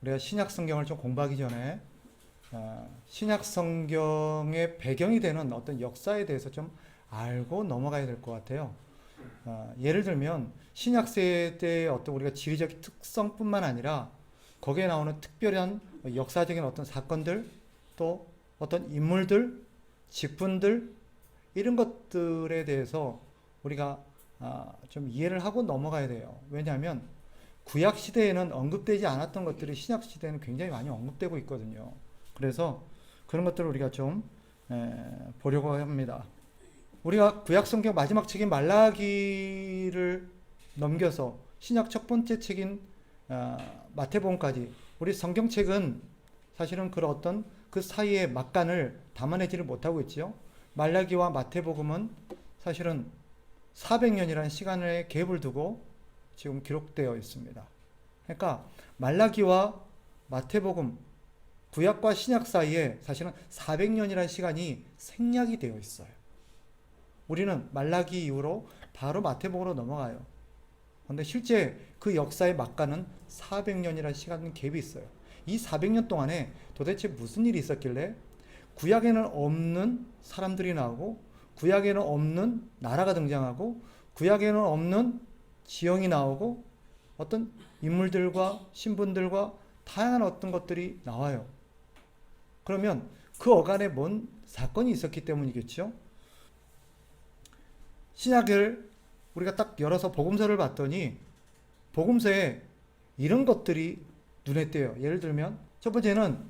우리가 신약 성경을 좀 공부하기 전에 신약 성경의 배경이 되는 어떤 역사에 대해서 좀 알고 넘어가야 될 것 같아요. 예를 들면 신약 세대의 어떤 우리가 지리적 특성뿐만 아니라 거기에 나오는 특별한 역사적인 어떤 사건들, 또 어떤 인물들, 직분들, 이런 것들에 대해서 우리가 좀 이해를 하고 넘어가야 돼요. 왜냐하면 구약 시대에는 언급되지 않았던 것들이 신약 시대에는 굉장히 많이 언급되고 있거든요. 그래서 그런 것들을 우리가 좀 보려고 합니다. 우리가 구약 성경 마지막 책인 말라기를 넘겨서 신약 첫 번째 책인 마태복음까지, 우리 성경책은 사실은 그런 어떤 그 사이의 막간을 담아내지를 못하고 있지요. 말라기와 마태복음은 사실은 400년이라는 시간의 갭을 두고 지금 기록되어 있습니다. 그러니까 말라기와 마태복음, 구약과 신약 사이에 사실은 400년이라는 시간이 생략이 되어 있어요. 우리는 말라기 이후로 바로 마태복음으로 넘어가요. 그런데 실제 그 역사의 막간은 400년이라는 시간 갭이 있어요. 이 400년 동안에 도대체 무슨 일이 있었길래 구약에는 없는 사람들이 나오고, 구약에는 없는 나라가 등장하고, 구약에는 없는 지형이 나오고, 어떤 인물들과 신분들과 다양한 어떤 것들이 나와요. 그러면 그 어간에 뭔 사건이 있었기 때문이겠죠. 신약을 우리가 딱 열어서 복음서를 봤더니 복음서에 이런 것들이 눈에 띄어요. 예를 들면 첫 번째는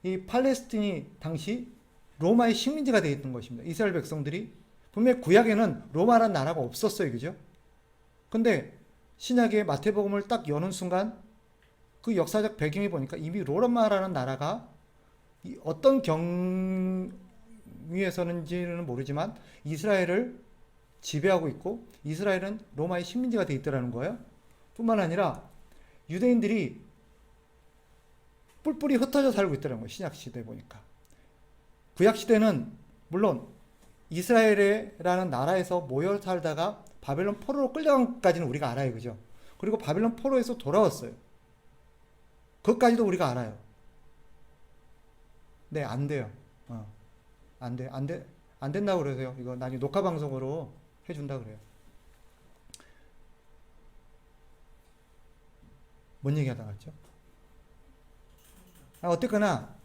이 팔레스틴이 당시 로마의 식민지가 되어 있던 것입니다. 이스라엘 백성들이 분명 구약에는 로마라는 나라가 없었어요. 그죠? 근데 신약의 마태복음을 딱 여는 순간 그 역사적 배경에 보니까 이미 로마라는 나라가 어떤 경위에서는지는 모르지만 이스라엘을 지배하고 있고, 이스라엘은 로마의 식민지가 되어 있더라는 거예요. 뿐만 아니라 유대인들이 뿔뿔이 흩어져 살고 있더라는 거예요. 신약 시대에 보니까. 구약 시대는 물론 이스라엘이라는 나라에서 모여 살다가 바벨론 포로로 끌려간 것까지는 우리가 알아요. 그죠? 그리고 바벨론 포로에서 돌아왔어요. 그것까지도 우리가 알아요. 네, 안 돼요. 안 돼. 안 된다고 그러세요. 이거 나중에 녹화 방송으로 해준다 그래요. 뭔 얘기 하다가 갔죠? 어쨌거나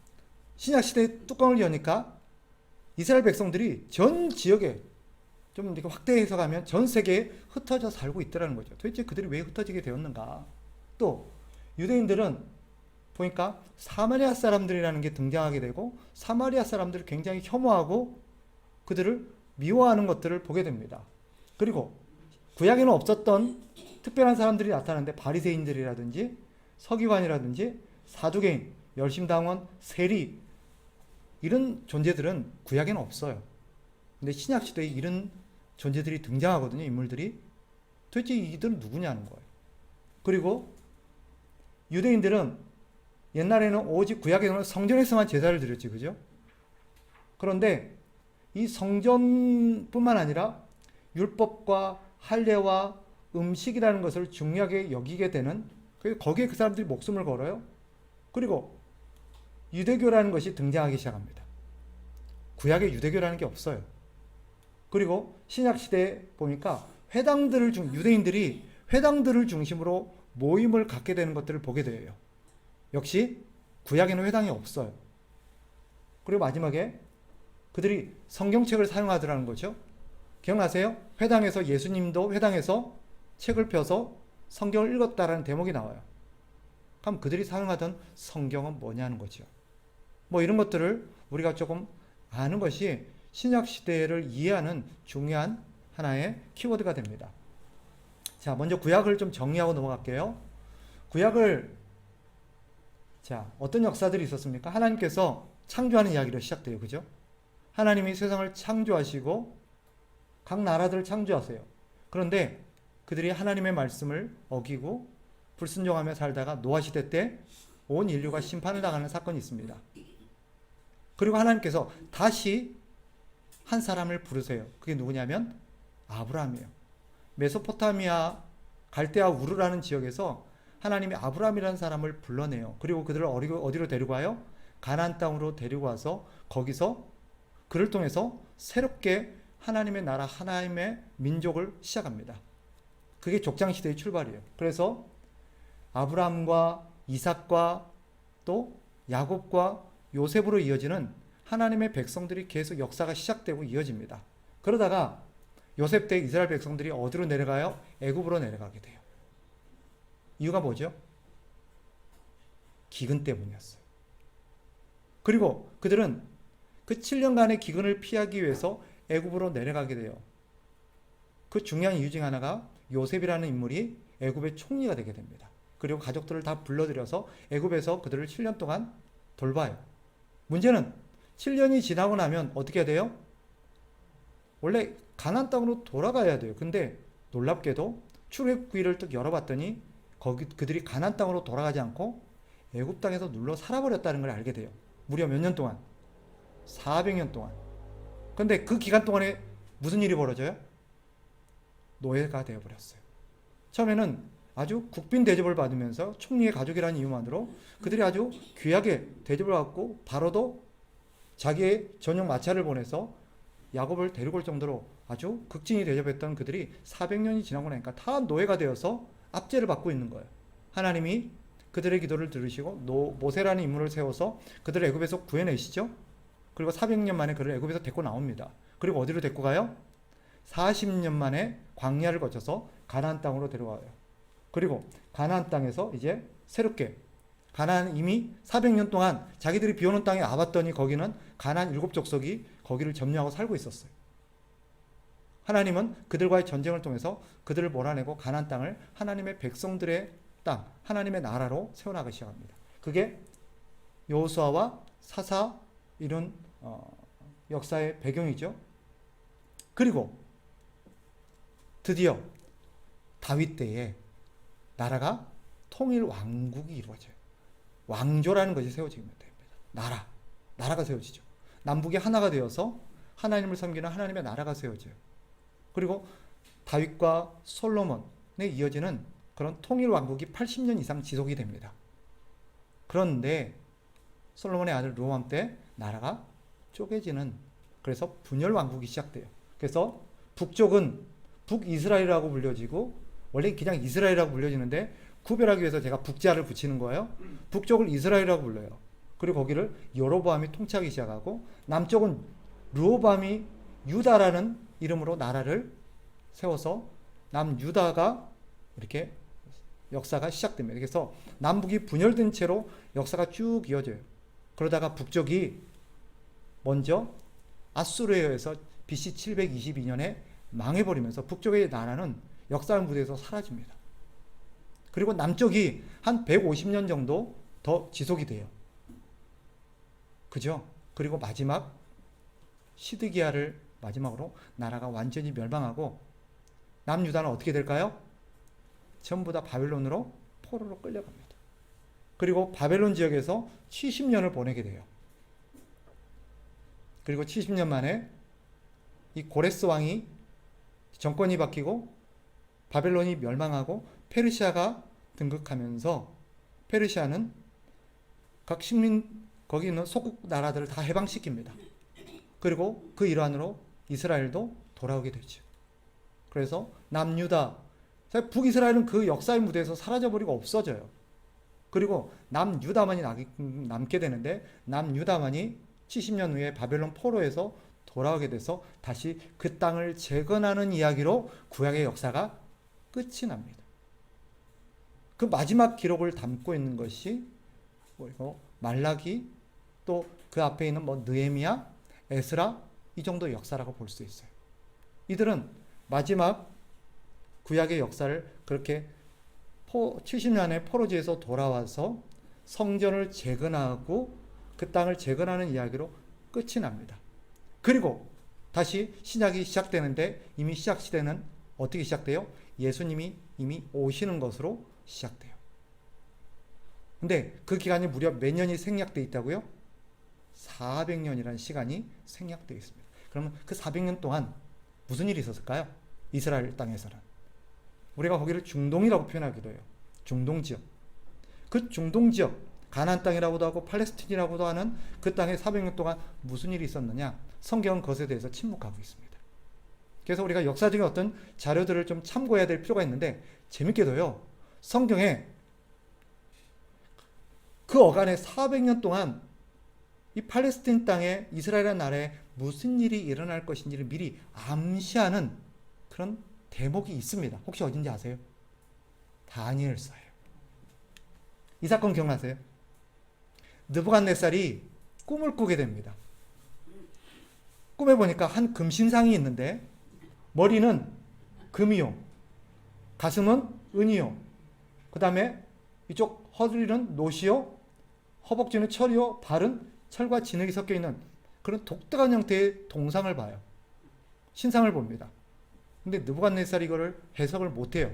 신약 시대의 뚜껑을 여니까 이스라엘 백성들이 전 지역에 좀 이렇게 확대 해석하면 전 세계에 흩어져 살고 있더라는 거죠. 도대체 그들이 왜 흩어지게 되었는가? 또 유대인들은 보니까 사마리아 사람들이라는 게 등장하게 되고, 사마리아 사람들을 굉장히 혐오하고 그들을 미워하는 것들을 보게 됩니다. 그리고 구약에는 없었던 특별한 사람들이 나타나는데, 바리새인들이라든지 서기관이라든지 사두개인, 열심당원, 세리, 이런 존재들은 구약에는 없어요. 근데 신약 시대에 이런 존재들이 등장하거든요. 인물들이. 도대체 이들은 누구냐는 거예요. 그리고 유대인들은 옛날에는 오직 구약에는 성전에서만 제사를 드렸지, 그죠? 그런데 이 성전뿐만 아니라 율법과 할례와 음식이라는 것을 중요하게 여기게 되는, 거기에 그 사람들이 목숨을 걸어요. 그리고 유대교라는 것이 등장하기 시작합니다. 구약에 유대교라는 게 없어요. 그리고 신약 시대에 보니까 유대인들이 회당들을 중심으로 모임을 갖게 되는 것들을 보게 돼요. 역시 구약에는 회당이 없어요. 그리고 마지막에 그들이 성경책을 사용하더라는 거죠. 기억나세요? 회당에서 예수님도 회당에서 책을 펴서 성경을 읽었다라는 대목이 나와요. 그럼 그들이 사용하던 성경은 뭐냐는 거죠. 뭐 이런 것들을 우리가 조금 아는 것이 신약 시대를 이해하는 중요한 하나의 키워드가 됩니다. 자, 먼저 구약을 좀 정리하고 넘어갈게요. 자, 어떤 역사들이 있었습니까? 하나님께서 창조하는 이야기로 시작돼요. 그죠? 하나님이 세상을 창조하시고 각 나라들을 창조하세요. 그런데 그들이 하나님의 말씀을 어기고 불순종하며 살다가 노아 시대 때 온 인류가 심판을 당하는 사건이 있습니다. 그리고 하나님께서 다시 한 사람을 부르세요. 그게 누구냐면 아브라함이에요. 메소포타미아 갈대아 우르라는 지역에서 하나님이 아브라함이라는 사람을 불러내요. 그리고 그들을 어디로 데리고 와요? 가나안 땅으로 데리고 와서 거기서 그를 통해서 새롭게 하나님의 나라, 하나님의 민족을 시작합니다. 그게 족장시대의 출발이에요. 그래서 아브라함과 이삭과 또 야곱과 요셉으로 이어지는 하나님의 백성들이 계속 역사가 시작되고 이어집니다. 그러다가 요셉 때 이스라엘 백성들이 어디로 내려가요? 애굽으로 내려가게 돼요. 이유가 뭐죠? 기근 때문이었어요. 그리고 그들은 그 7년간의 기근을 피하기 위해서 애굽으로 내려가게 돼요. 그 중요한 이유 중 하나가 요셉이라는 인물이 애굽의 총리가 되게 됩니다. 그리고 가족들을 다 불러들여서 애굽에서 그들을 7년 동안 돌봐요. 문제는 7년이 지나고 나면 어떻게 해야 돼요? 원래 가나안 땅으로 돌아가야 돼요. 근데 놀랍게도 출애굽기를 딱 열어봤더니 그들이 가나안 땅으로 돌아가지 않고 애굽 땅에서 눌러 살아버렸다는 걸 알게 돼요. 무려 몇 년 동안? 400년 동안. 근데 그 기간 동안에 무슨 일이 벌어져요? 노예가 되어버렸어요. 처음에는 아주 국빈 대접을 받으면서 총리의 가족이라는 이유만으로 그들이 아주 귀하게 대접을 받고 바로도 자기의 전용 마차를 보내서 야곱을 데리고 올 정도로 아주 극진히 대접했던 그들이 400년이 지나고 나니까 다 노예가 되어서 압제를 받고 있는 거예요. 하나님이 그들의 기도를 들으시고 모세라는 인물을 세워서 그들을 애굽에서 구해내시죠. 그리고 400년 만에 그를 애굽에서 데리고 나옵니다. 그리고 어디로 데리고 가요? 40년 만에 광야를 거쳐서 가나안 땅으로 데려와요. 그리고 가나안 땅에서 이제 새롭게 가나안 이미 400년 동안 자기들이 비오는 땅에 와봤더니 거기는 가나안 7족속이 거기를 점령하고 살고 있었어요. 하나님은 그들과의 전쟁을 통해서 그들을 몰아내고 가나안 땅을 하나님의 백성들의 땅, 하나님의 나라로 세워나가기 시작합니다. 그게 여호수아와 사사 이런 역사의 배경이죠. 그리고 드디어 다윗 때에 나라가 통일 왕국이 이루어져요. 왕조라는 것이 세워지게 됩니다. 나라가 세워지죠. 남북이 하나가 되어서 하나님을 섬기는 하나님의 나라가 세워져요. 그리고 다윗과 솔로몬에 이어지는 그런 통일 왕국이 80년 이상 지속이 됩니다. 그런데 솔로몬의 아들 르호암 때 나라가 쪼개지는, 그래서 분열 왕국이 시작돼요. 그래서 북쪽은 북이스라엘이라고 불려지고, 원래 그냥 이스라엘이라고 불려지는데 구별하기 위해서 제가 북자를 붙이는 거예요. 북쪽을 이스라엘이라고 불러요. 그리고 거기를 여로보암이 통치하기 시작하고, 남쪽은 르호보암이 유다라는 이름으로 나라를 세워서 남유다가 이렇게 역사가 시작됩니다. 그래서 남북이 분열된 채로 역사가 쭉 이어져요. 그러다가 북쪽이 먼저 아수르에 의해서 BC 722년에 망해버리면서 북쪽의 나라는 역사 무대에서 사라집니다. 그리고 남쪽이 한 150년 정도 더 지속이 돼요. 그죠? 그리고 마지막 시드기야를 마지막으로 나라가 완전히 멸망하고 남유다는 어떻게 될까요? 전부 다 바벨론으로 포로로 끌려갑니다. 그리고 바벨론 지역에서 70년을 보내게 돼요. 그리고 70년 만에 이 고레스 왕이 정권이 바뀌고 바벨론이 멸망하고 페르시아가 등극하면서 페르시아는 각 식민 거기 있는 소국 나라들을 다 해방시킵니다. 그리고 그 일환으로 이스라엘도 돌아오게 되죠. 그래서 남유다, 북이스라엘은 그 역사의 무대에서 사라져버리고 없어져요. 그리고 남유다만이 남게 되는데 남유다만이 70년 후에 바벨론 포로에서 돌아오게 돼서 다시 그 땅을 재건하는 이야기로 구약의 역사가 끝이 납니다. 그 마지막 기록을 담고 있는 것이 말라기, 또 그 앞에 있는 느헤미야, 에스라, 이 정도의 역사라고 볼 수 있어요. 이들은 마지막 구약의 역사를 그렇게 70년의 포로지에서 돌아와서 성전을 재건하고 그 땅을 재건하는 이야기로 끝이 납니다. 그리고 다시 신약이 시작되는데 이미 시작 시대는 어떻게 시작돼요? 예수님이 이미 오시는 것으로 시작돼요. 근데 그 기간이 무려 몇 년이 생략되어 있다고요? 400년이라는 시간이 생략되어 있습니다. 그러면 그 400년 동안 무슨 일이 있었을까요? 이스라엘 땅에서는. 우리가 거기를 중동이라고 표현하기도 해요. 중동 지역. 그 중동 지역, 가나안 땅이라고도 하고 팔레스틴이라고도 하는 그 땅에 400년 동안 무슨 일이 있었느냐? 성경은 그것에 대해서 침묵하고 있습니다. 그래서 우리가 역사적인 어떤 자료들을 좀 참고해야 될 필요가 있는데, 재밌게도요, 성경에 그 어간에 400년 동안 이 팔레스틴 땅에 이스라엘이라는 나라에 무슨 일이 일어날 것인지를 미리 암시하는 그런 대목이 있습니다. 혹시 어딘지 아세요? 다니엘서예요. 이 사건 기억나세요? 느부갓네살이 꿈을 꾸게 됩니다. 꿈에 보니까 한 금신상이 있는데 머리는 금이요, 가슴은 은이요, 그 다음에 이쪽 허리는 노시요, 허벅지는 철이요, 발은 철과 진흙이 섞여 있는 그런 독특한 형태의 동상을 봐요. 신상을 봅니다. 근데 느부갓네살이 이거를 해석을 못해요.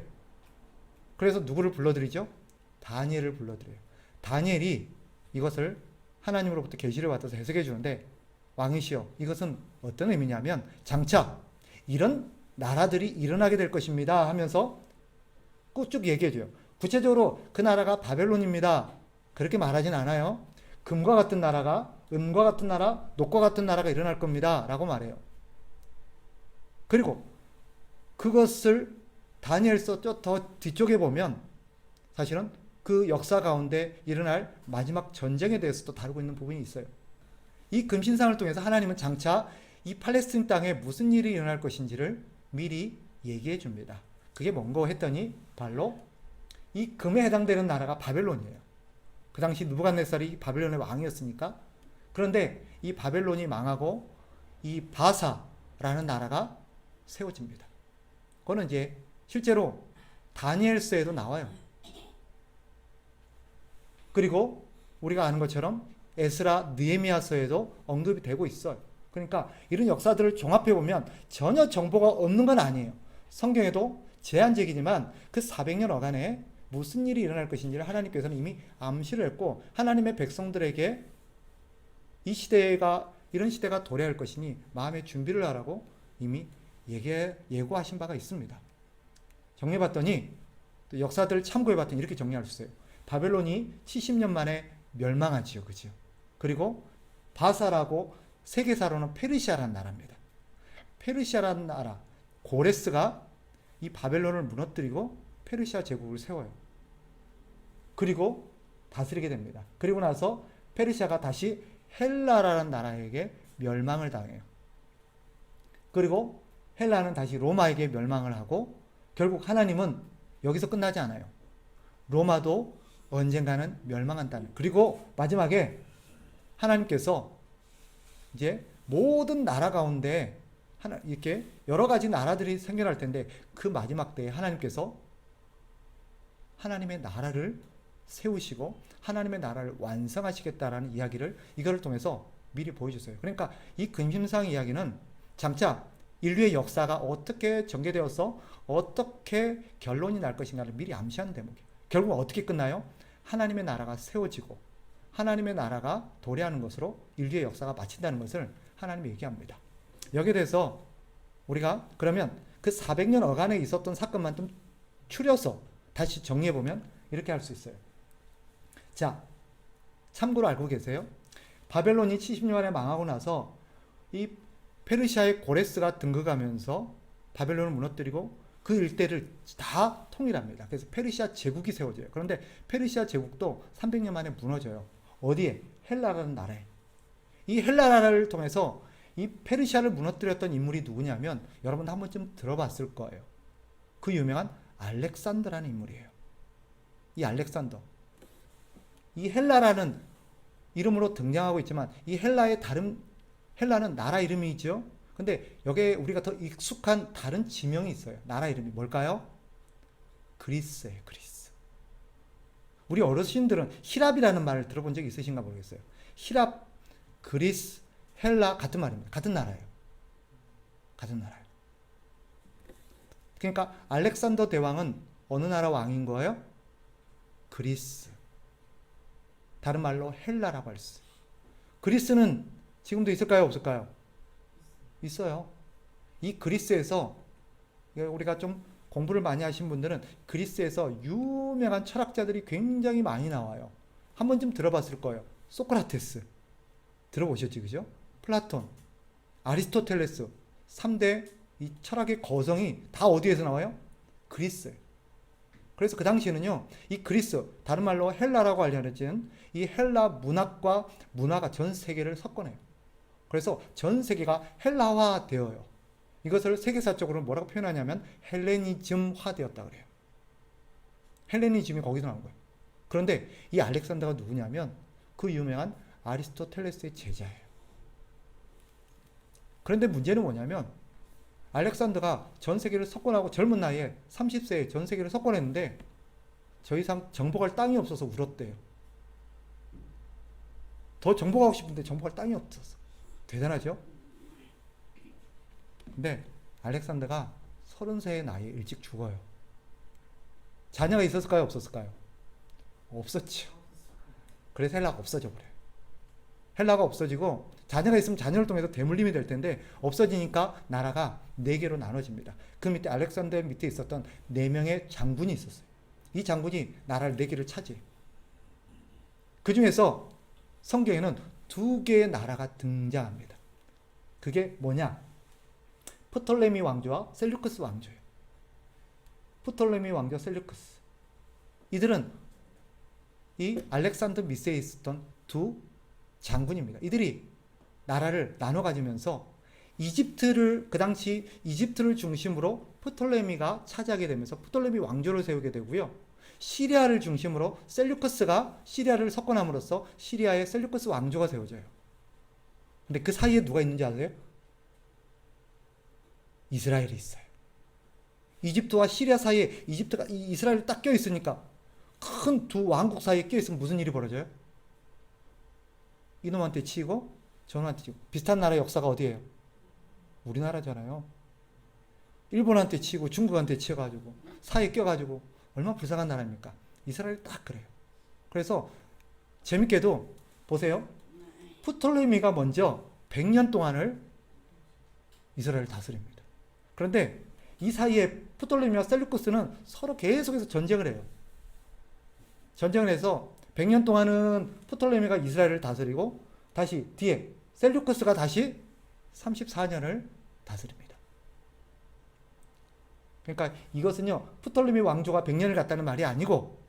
그래서 누구를 불러들이죠? 다니엘을 불러들여요. 다니엘이 이것을 하나님으로부터 계시를 받아서 해석해 주는데, 왕이시여, 이것은 어떤 의미냐면 장차 이런 나라들이 일어나게 될 것입니다 하면서 쭉 얘기해 줘요. 구체적으로 그 나라가 바벨론입니다 그렇게 말하진 않아요. 금과 같은 나라가, 은과 같은 나라, 녹과 같은 나라가 일어날 겁니다 라고 말해요. 그리고 그것을 다니엘서 더 뒤쪽에 보면 사실은 그 역사 가운데 일어날 마지막 전쟁에 대해서도 다루고 있는 부분이 있어요. 이 금신상을 통해서 하나님은 장차 이 팔레스틴 땅에 무슨 일이 일어날 것인지를 미리 얘기해 줍니다. 그게 뭔고 했더니 바로 이 금에 해당되는 나라가 바벨론이에요. 그 당시 느부갓네살이 바벨론의 왕이었으니까. 그런데 이 바벨론이 망하고 이 바사라는 나라가 세워집니다. 그거는 이제 실제로 다니엘서에도 나와요. 그리고 우리가 아는 것처럼 에스라, 느헤미야서에도 언급이 되고 있어요. 그러니까 이런 역사들을 종합해 보면 전혀 정보가 없는 건 아니에요. 성경에도 제한적이지만 그 400년 어간에 무슨 일이 일어날 것인지를 하나님께서는 이미 암시를 했고, 하나님의 백성들에게 이 시대가, 이런 시대가 도래할 것이니 마음의 준비를 하라고 이미 예고하신 바가 있습니다. 정리해봤더니, 또 역사들을 참고해봤더니 이렇게 정리할 수 있어요. 바벨론이 70년 만에 멸망하지요. 그죠? 그리고 바사라고 세계사로는 페르시아라는 나라입니다. 페르시아라는 나라, 고레스가 이 바벨론을 무너뜨리고 페르시아 제국을 세워요. 그리고 다스리게 됩니다. 그리고 나서 페르시아가 다시 헬라라는 나라에게 멸망을 당해요. 그리고 헬라는 다시 로마에게 멸망을 하고, 결국 하나님은 여기서 끝나지 않아요. 로마도 언젠가는 멸망한다는. 그리고 마지막에 하나님께서 이제 모든 나라 가운데 이렇게 여러 가지 나라들이 생겨날 텐데, 그 마지막 때에 하나님께서 하나님의 나라를 세우시고 하나님의 나라를 완성하시겠다라는 이야기를 이거를 통해서 미리 보여주세요. 그러니까 이 금심상 이야기는 장차 인류의 역사가 어떻게 전개되어서 어떻게 결론이 날 것인가를 미리 암시하는 대목이에요. 결국 어떻게 끝나요? 하나님의 나라가 세워지고 하나님의 나라가 도래하는 것으로 인류의 역사가 마친다는 것을 하나님이 얘기합니다. 여기에 대해서 우리가 그러면 그 400년 어간에 있었던 사건만 좀 추려서 다시 정리해보면 이렇게 할 수 있어요. 자, 참고로 알고 계세요? 바벨론이 70년 만에 망하고 나서 이 페르시아의 고레스가 등극하면서 바벨론을 무너뜨리고 그 일대를 다 통일합니다. 그래서 페르시아 제국이 세워져요. 그런데 페르시아 제국도 300년 만에 무너져요. 어디에? 헬라라는 나라에. 이 헬라나라를 통해서 이 페르시아를 무너뜨렸던 인물이 누구냐면, 여러분 한 번쯤 들어봤을 거예요. 그 유명한 알렉산더라는 인물이에요. 이 알렉산더. 이 헬라라는 이름으로 등장하고 있지만 이 헬라는 나라 이름이죠. 근데 여기에 우리가 더 익숙한 다른 지명이 있어요. 나라 이름이 뭘까요? 그리스예요. 그리스. 우리 어르신들은 히랍이라는 말을 들어본 적이 있으신가 모르겠어요. 히랍, 그리스, 헬라 같은 말입니다. 같은 나라예요. 같은 나라예요. 그러니까 알렉산더 대왕은 어느 나라 왕인 거예요? 그리스. 다른 말로 헬라라고 할 수 있어요. 그리스는 지금도 있을까요? 없을까요? 있어요. 이 그리스에서 우리가 좀 공부를 많이 하신 분들은 그리스에서 유명한 철학자들이 굉장히 많이 나와요. 한 번쯤 들어봤을 거예요. 소크라테스 들어보셨지, 그죠? 플라톤, 아리스토텔레스 3대 이 철학의 거성이 다 어디에서 나와요? 그리스에. 그래서 그 당시에는요, 이 그리스, 다른 말로 헬라라고 알려진 이 헬라 문학과 문화가 전 세계를 석권해요. 그래서 전 세계가 헬라화 되어요. 이것을 세계사적으로 뭐라고 표현하냐면 헬레니즘화 되었다 그래요. 헬레니즘이 거기서 나온 거예요. 그런데 이 알렉산더가 누구냐면 그 유명한 아리스토텔레스의 제자예요. 그런데 문제는 뭐냐면 알렉산더가 전 세계를 석권하고 젊은 나이에 30세에 전 세계를 석권했는데 더 이상 정복할 땅이 없어서 울었대요. 더 정복하고 싶은데 정복할 땅이 없었어. 대단하죠? 근데 알렉산더가 30세의 나이에 일찍 죽어요. 자녀가 있었을까요? 없었을까요? 없었죠. 그래서 헬라가 없어져 버려요. 헬라가 없어지고 자녀가 있으면 자녀를 통해서 대물림이 될 텐데 없어지니까 나라가 4개로 나눠집니다. 그 밑에 알렉산더 밑에 있었던 4명의 장군이 있었어요. 이 장군이 나라를 4개를 차지해요. 그 중에서 성경에는 2개의 나라가 등장합니다. 그게 뭐냐? 프톨레미 왕조와 셀루크스 왕조예요. 프톨레미 왕조, 셀루크스. 이들은 이 알렉산더 밑에 있었던 2 장군입니다. 이들이 나라를 나눠 가지면서 이집트를, 그 당시 이집트를 중심으로 프톨레미가 차지하게 되면서 프톨레미 왕조를 세우게 되고요. 시리아를 중심으로 셀루커스가 시리아를 석권함으로써 시리아의 셀루커스 왕조가 세워져요. 근데 그 사이에 누가 있는지 아세요? 이스라엘이 있어요. 이집트와 시리아 사이에 이집트가 이스라엘이 딱 껴있으니까 큰 2 왕국 사이에 껴있으면 무슨 일이 벌어져요? 이놈한테 치이고 저놈한테 치고. 비슷한 나라 역사가 어디예요? 우리나라잖아요. 일본한테 치고 중국한테 치여가지고 사이에 껴가지고 얼마나 불쌍한 나라입니까? 이스라엘이 딱 그래요. 그래서 재밌게도 보세요. 프톨레미가 먼저 100년 동안을 이스라엘을 다스립니다. 그런데 이 사이에 프톨레미와 셀루쿠스는 서로 계속해서 전쟁을 해요. 전쟁을 해서 100년 동안은 프톨레미가 이스라엘을 다스리고 다시 뒤에 셀루쿠스가 다시 34년을 다스립니다. 그러니까 이것은요, 프톨레미 왕조가 100년을 갔다는 말이 아니고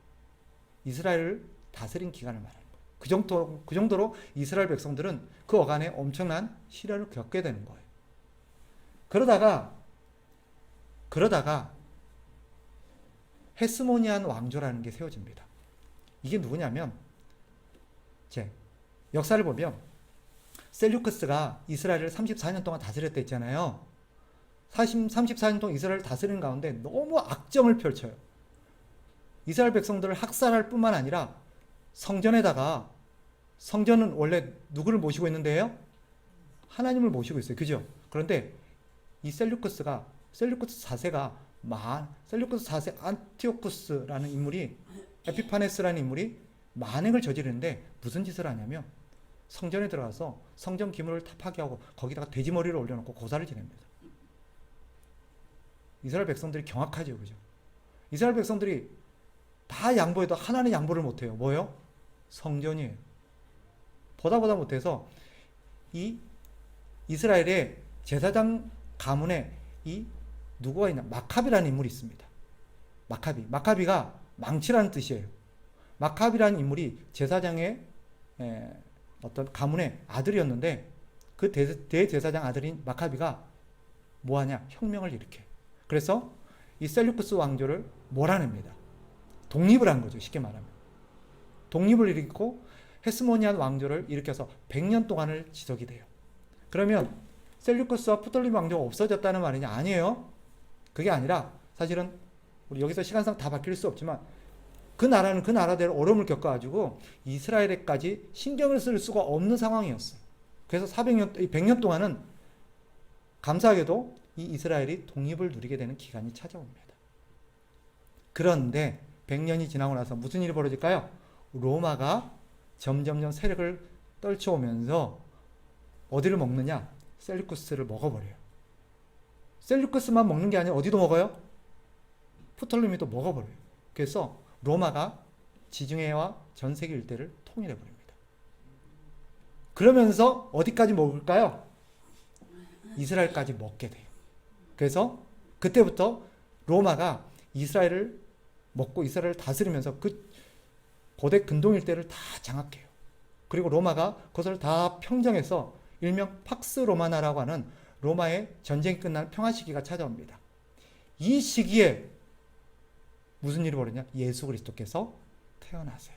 이스라엘을 다스린 기간을 말하는 거예요. 그 정도로 이스라엘 백성들은 그 어간에 엄청난 시련을 겪게 되는 거예요. 그러다가 헤스모니안 왕조라는 게 세워집니다. 이게 누구냐면, 역사를 보면 셀루크스가 이스라엘을 34년 동안 다스렸다 했잖아요. 34년 동안 이스라엘을 다스리는 가운데 너무 악정을 펼쳐요. 이스라엘 백성들을 학살할 뿐만 아니라 성전에다가, 성전은 원래 누구를 모시고 있는데요? 하나님을 모시고 있어요. 그죠? 그런데 이 셀루크스 4세 안티오쿠스라는 인물이, 에피파네스라는 인물이 만행을 저지르는데 무슨 짓을 하냐면 성전에 들어가서 성전 기물을 다 파괴하고 거기다가 돼지 머리를 올려놓고 고사를 지냅니다. 이스라엘 백성들이 경악하죠. 그죠? 이스라엘 백성들이 다 양보해도 하나는 양보를 못해요. 뭐요? 성전이에요. 보다 못해서 이 이스라엘의 제사장 가문에 이 누구가 있나? 마카비라는 인물이 있습니다. 마카비가 망치라는 뜻이에요. 마카비라는 인물이 제사장의 어떤 가문의 아들이었는데 그 대제사장 아들인 마카비가 뭐하냐? 혁명을 일으켜요. 그래서 이 셀루쿠스 왕조를 몰아냅니다. 독립을 한 거죠. 쉽게 말하면. 독립을 일으키고 헤스모니안 왕조를 일으켜서 100년 동안을 지속이 돼요. 그러면 셀루쿠스와 프톨레미 왕조가 없어졌다는 말이냐? 아니에요. 그게 아니라 사실은 우리 여기서 시간상 다 바뀔 수 없지만 그 나라는 그 나라대로 어려움을 겪어가지고 이스라엘에까지 신경을 쓸 수가 없는 상황이었어요. 그래서 100년 동안은 감사하게도 이 이스라엘이 독립을 누리게 되는 기간이 찾아옵니다. 그런데 100년이 지나고 나서 무슨 일이 벌어질까요? 로마가 점점점 세력을 떨쳐오면서 어디를 먹느냐? 셀루쿠스를 먹어버려요. 셀루쿠스만 먹는 게 아니라 어디도 먹어요? 프톨레미도 먹어버려요. 그래서 로마가 지중해와 전 세계 일대를 통일해버립니다. 그러면서 어디까지 먹을까요? 이스라엘까지 먹게 돼요. 그래서 그때부터 로마가 이스라엘을 먹고 이스라엘을 다스리면서 그 고대 근동 일대를 다 장악해요. 그리고 로마가 그것을 다 평정해서 일명 팍스 로마나라고 하는 로마의 전쟁이 끝난 평화 시기가 찾아옵니다. 이 시기에 무슨 일이 벌어지냐? 예수 그리스도께서 태어나세요.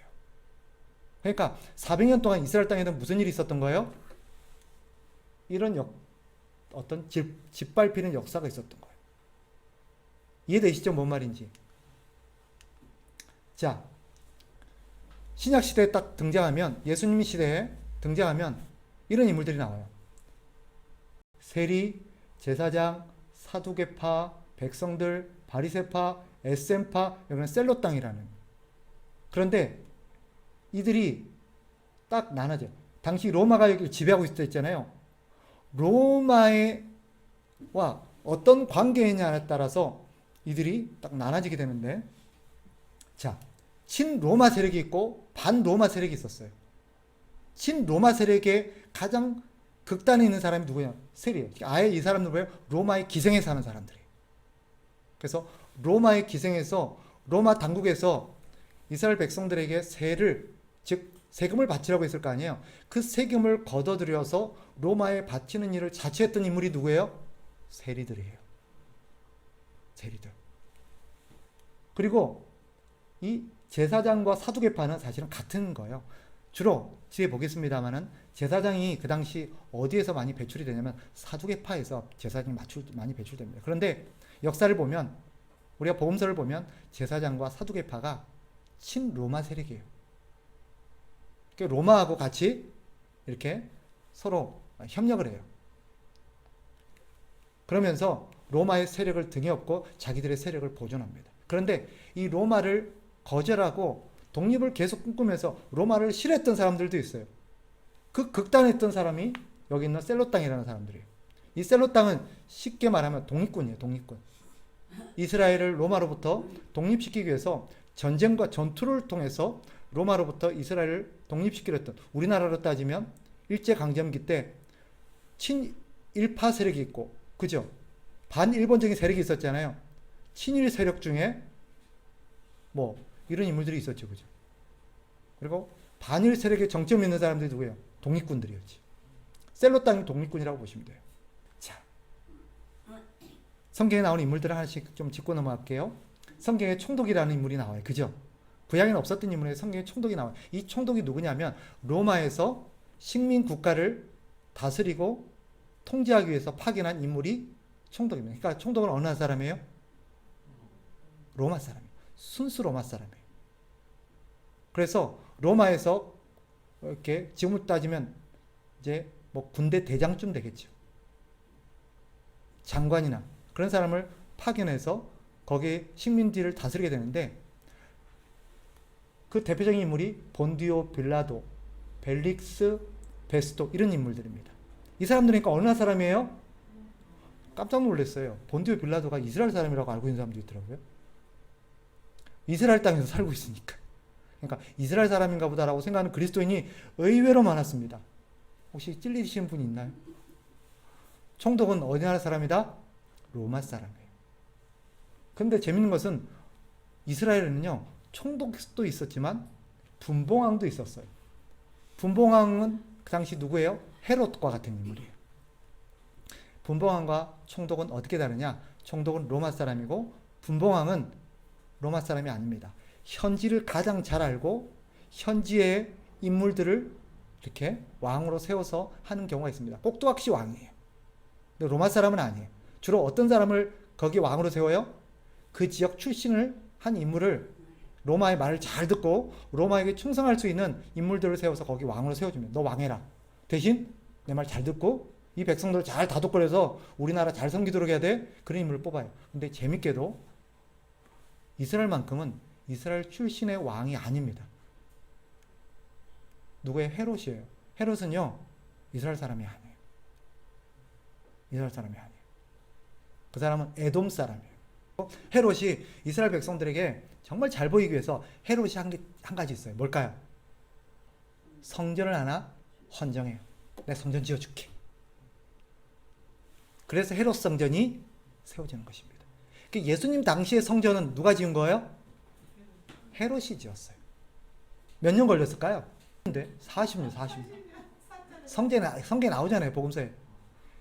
그러니까 400년 동안 이스라엘 땅에는 무슨 일이 있었던 거예요? 이런 어떤 짓밟히는 역사가 있었던 거예요. 이해되시죠? 뭔 말인지. 자, 신약 시대에 딱 등장하면, 예수님 시대에 등장하면 이런 인물들이 나와요. 세리, 제사장, 사두개파, 백성들, 바리새파, 에셈파, 여기는 셀로 땅이라는. 그런데 이들이 딱 나눠져요. 당시 로마가 여기를 지배하고 있었잖아요. 로마와 어떤 관계냐에 따라서 이들이 딱 나눠지게 되는데, 자, 친로마 세력이 있고 반로마 세력이 있었어요. 친로마 세력의 가장 극단에 있는 사람이 누구냐? 세리예요. 아예 이 사람들 뭐예요? 로마의 기생에 사는 사람들이에요. 그래서 로마의 기생에서 로마 당국에서 이스라엘 백성들에게 즉 세금을 바치라고 했을 거 아니에요. 그 세금을 걷어들여서 로마에 바치는 일을 자처했던 인물이 누구예요? 세리들이에요. 세리들. 그리고 이 제사장과 사두개파는 사실은 같은 거예요. 주로 뒤에 보겠습니다만은 제사장이 그 당시 어디에서 많이 배출이 되냐면 사두개파에서 제사장이 많이 배출됩니다. 그런데 역사를 보면, 우리가 복음서를 보면 제사장과 사두개파가 친로마 세력이에요. 로마하고 같이 이렇게 서로 협력을 해요. 그러면서 로마의 세력을 등에 업고 자기들의 세력을 보존합니다. 그런데 이 로마를 거절하고 독립을 계속 꿈꾸면서 로마를 싫어했던 사람들도 있어요. 그 극단했던 사람이 여기 있는 셀로 땅이라는 사람들이에요. 이 셀로 땅은 쉽게 말하면 독립군이에요. 독립군. 이스라엘을 로마로부터 독립시키기 위해서 전쟁과 전투를 통해서 로마로부터 이스라엘을 독립시키려 했던, 우리나라로 따지면 일제강점기 때 친일파 세력이 있고, 그죠? 반일본적인 세력이 있었잖아요. 친일 세력 중에 이런 인물들이 있었죠. 그죠? 그리고 반일 세력의 정점이 있는 사람들이 누구예요? 독립군들이었지. 셀로 땅이 독립군이라고 보시면 돼요. 자, 성경에 나오는 인물들 하나씩 좀 짚고 넘어갈게요. 성경에 총독이라는 인물이 나와요. 그죠? 구약에는 없었던 인물에 성경에 총독이 나와요. 이 총독이 누구냐면 로마에서 식민 국가를 다스리고 통제하기 위해서 파견한 인물이 총독입니다. 그러니까 총독은 어느 사람이에요? 로마 사람이에요. 순수 로마 사람이에요. 그래서 로마에서 이렇게 지금으로 따지면 이제 군대 대장쯤 되겠죠. 장관이나 그런 사람을 파견해서 거기에 식민지를 다스리게 되는데, 그 대표적인 인물이 본디오 빌라도, 벨릭스, 베스토 이런 인물들입니다. 이 사람들이니까 어느 나라 사람이에요? 깜짝 놀랐어요. 본디오 빌라도가 이스라엘 사람이라고 알고 있는 사람도 있더라고요. 이스라엘 땅에서 살고 있으니까. 그러니까 이스라엘 사람인가 보다라고 생각하는 그리스도인이 의외로 많았습니다. 혹시 찔리시는 분이 있나요? 총독은 어디 나라 사람이다? 로마 사람이에요. 근데 재밌는 것은 이스라엘에는요, 총독도 있었지만 분봉왕도 있었어요. 분봉왕은 그 당시 누구예요? 헤롯과 같은 인물이에요. 분봉왕과 총독은 어떻게 다르냐? 총독은 로마 사람이고 분봉왕은 로마 사람이 아닙니다. 현지를 가장 잘 알고 현지의 인물들을 이렇게 왕으로 세워서 하는 경우가 있습니다. 꼭두각시 왕이에요. 근데 로마 사람은 아니에요. 주로 어떤 사람을 거기 왕으로 세워요? 그 지역 출신을 한 인물을, 로마의 말을 잘 듣고 로마에게 충성할 수 있는 인물들을 세워서 거기 왕으로 세워주면, 너 왕해라. 대신 내 말 잘 듣고 이 백성들을 잘 다독거려서 우리나라 잘 섬기도록 해야 돼. 그런 인물을 뽑아요. 근데 재밌게도 이스라엘만큼은 이스라엘 출신의 왕이 아닙니다. 누구의? 헤롯이에요. 헤롯은요, 이스라엘 사람이 아니에요. 이스라엘 사람이 아니에요. 그 사람은 에돔 사람이에요. 헤롯이 이스라엘 백성들에게 정말 잘 보이기 위해서 헤롯이 한 가지 있어요. 뭘까요? 성전을 하나 헌정해요. 내가 성전 지어줄게. 그래서 헤롯 성전이 세워지는 것입니다. 예수님 당시의 성전은 누가 지은 거예요? 헤롯이 지었어요. 몇 년 걸렸을까요? 근데 40년. 성경에 나오잖아요. 복음서에.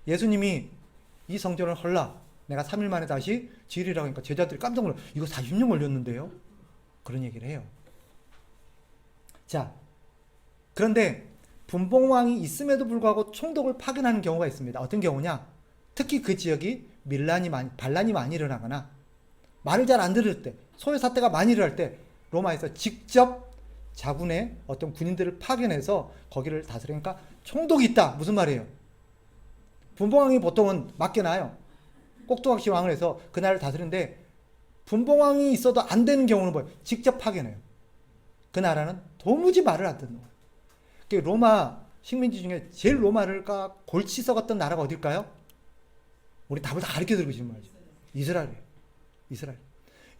예수님이 이 성전을 헐라. 내가 3일 만에 다시 지으리라고 하니까 제자들이 깜짝 놀라. 이거 40년 걸렸는데요? 그런 얘기를 해요. 자, 그런데 분봉왕이 있음에도 불구하고 총독을 파견하는 경우가 있습니다. 어떤 경우냐? 특히 그 지역이 반란이 많이 일어나거나 말을 잘 안 들을 때, 소요 사태가 많이 일어날 때 로마에서 직접 자군의 어떤 군인들을 파견해서 거기를 다스리니까 총독이 있다. 무슨 말이에요? 분봉왕이 보통은 맡겨놔요. 꼭두각시 왕을 해서 그 나라를 다스리는데 분봉왕이 있어도 안 되는 경우는 뭐예요? 직접 파견해요. 그 나라는 도무지 말을 안 듣는 거예요. 로마 식민지 중에 제일 로마가 골치 썩었던 나라가 어딜까요? 우리 답을 다 가르쳐 드리고 싶은 말이죠. 이스라엘이에요. 이스라엘.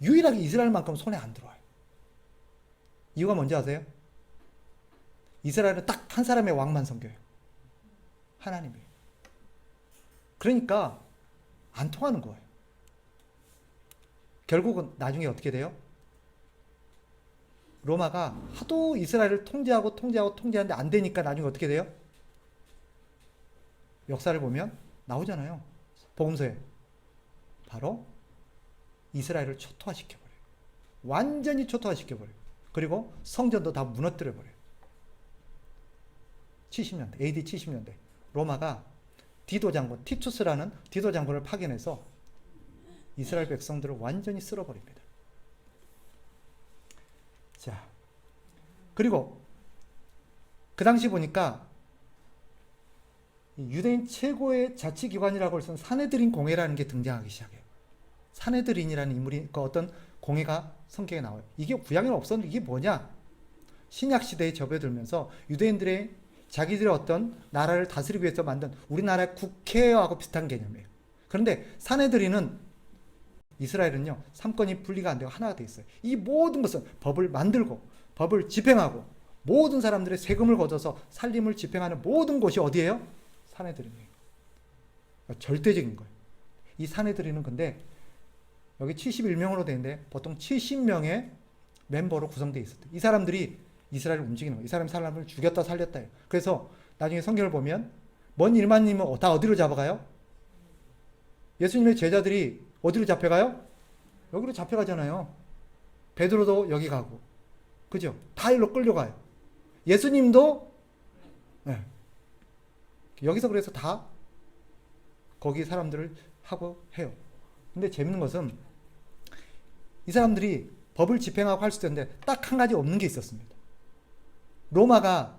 유일하게 이스라엘만큼 손에 안 들어와요. 이유가 뭔지 아세요? 이스라엘은 딱 한 사람의 왕만 섬겨요. 하나님이에요. 그러니까 안 통하는 거예요. 결국은 나중에 어떻게 돼요? 로마가 하도 이스라엘을 통제하는데 안 되니까 나중에 어떻게 돼요? 역사를 보면 나오잖아요. 복음서에. 바로 이스라엘을 초토화시켜버려요. 완전히 초토화시켜버려요. 그리고 성전도 다 무너뜨려버려요. 70년대, AD 70년대. 로마가 디도 장군, 티투스라는 디도 장군을 파견해서 이스라엘 백성들을 완전히 쓸어버립니다. 자, 그리고 그 당시 보니까 유대인 최고의 자치기관이라고 할 수 있는 사네드린 공회라는 게 등장하기 시작해요. 사네드린이라는 인물이 그 어떤 공회가 성경에 나와요. 이게 구약에는 없었는데 이게 뭐냐? 신약 시대에 접어들면서 유대인들의 자기들의 어떤 나라를 다스리기 위해서 만든 우리나라의 국회하고 비슷한 개념이에요. 그런데 사네드린은 이스라엘은요, 3권이 분리가 안 되고 하나가 돼 있어요. 이 모든 것은 법을 만들고 법을 집행하고 모든 사람들의 세금을 걷어서 살림을 집행하는 모든 곳이 어디예요? 사네드린이에요. 절대적인 거예요. 이 사네드린은 근데 여기 71명으로 되는데 보통 70명의 멤버로 구성되어 있었대요. 이 사람들이 이스라엘을 움직이는 거예요. 이 사람을 죽였다 살렸다 해요. 그래서 나중에 성경을 보면 먼 일만님은 다 어디로 잡아가요? 예수님의 제자들이 어디로 잡혀가요? 여기로 잡혀가잖아요. 베드로도 여기 가고, 그죠? 다 일로 끌려가요. 예수님도 네. 여기서 그래서 다 거기 사람들을 하고 해요. 근데 재밌는 것은 이 사람들이 법을 집행하고 할 수 있었는데 딱 한 가지 없는 게 있었습니다. 로마가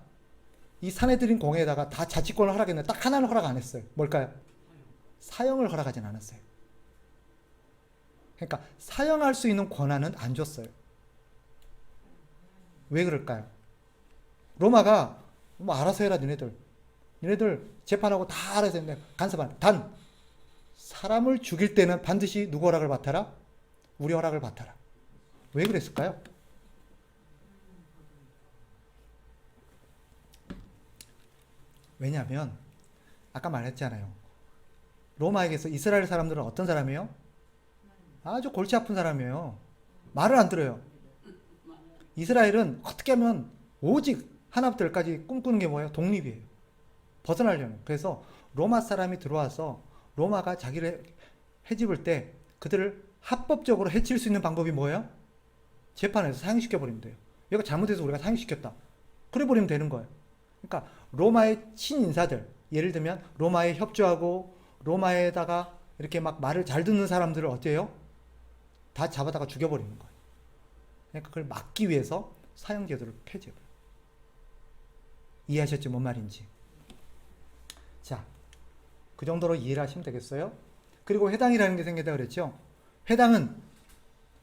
이 사네드린 공회에다가 다 자치권을 허락했는데 딱 하나는 허락 안 했어요. 뭘까요? 사형을 허락하진 않았어요. 그러니까 사형할 수 있는 권한은 안 줬어요. 왜 그럴까요? 로마가 뭐 알아서 해라 니네들 재판하고 다 알아서 했는데 간섭한. 단 사람을 죽일 때는 반드시 누구 허락을 받아라? 우리 허락을 받아라. 왜 그랬을까요? 왜냐하면 아까 말했잖아요. 로마에게서 이스라엘 사람들은 어떤 사람이에요? 아주 골치 아픈 사람이에요. 말을 안 들어요. 이스라엘은 어떻게 하면 오직 하나부터 열까지 꿈꾸는 게 뭐예요? 독립이에요. 벗어나려는. 그래서 로마 사람이 들어와서 로마가 자기를 해집을 때 그들을 합법적으로 해칠 수 있는 방법이 뭐예요? 재판에서 사형시켜버리면 돼요. 얘가 잘못해서 우리가 사형시켰다. 그래 버리면 되는 거예요. 그러니까 로마의 친인사들, 예를 들면 로마에 협조하고 로마에다가 이렇게 막 말을 잘 듣는 사람들을 어때요? 다 잡아다가 죽여버리는 거예요. 그러니까 그걸 막기 위해서 사형제도를 폐지해버려요. 이해하셨죠? 뭔 말인지. 자, 그 정도로 이해를 하시면 되겠어요? 그리고 해당이라는 게 생겼다 그랬죠? 해당은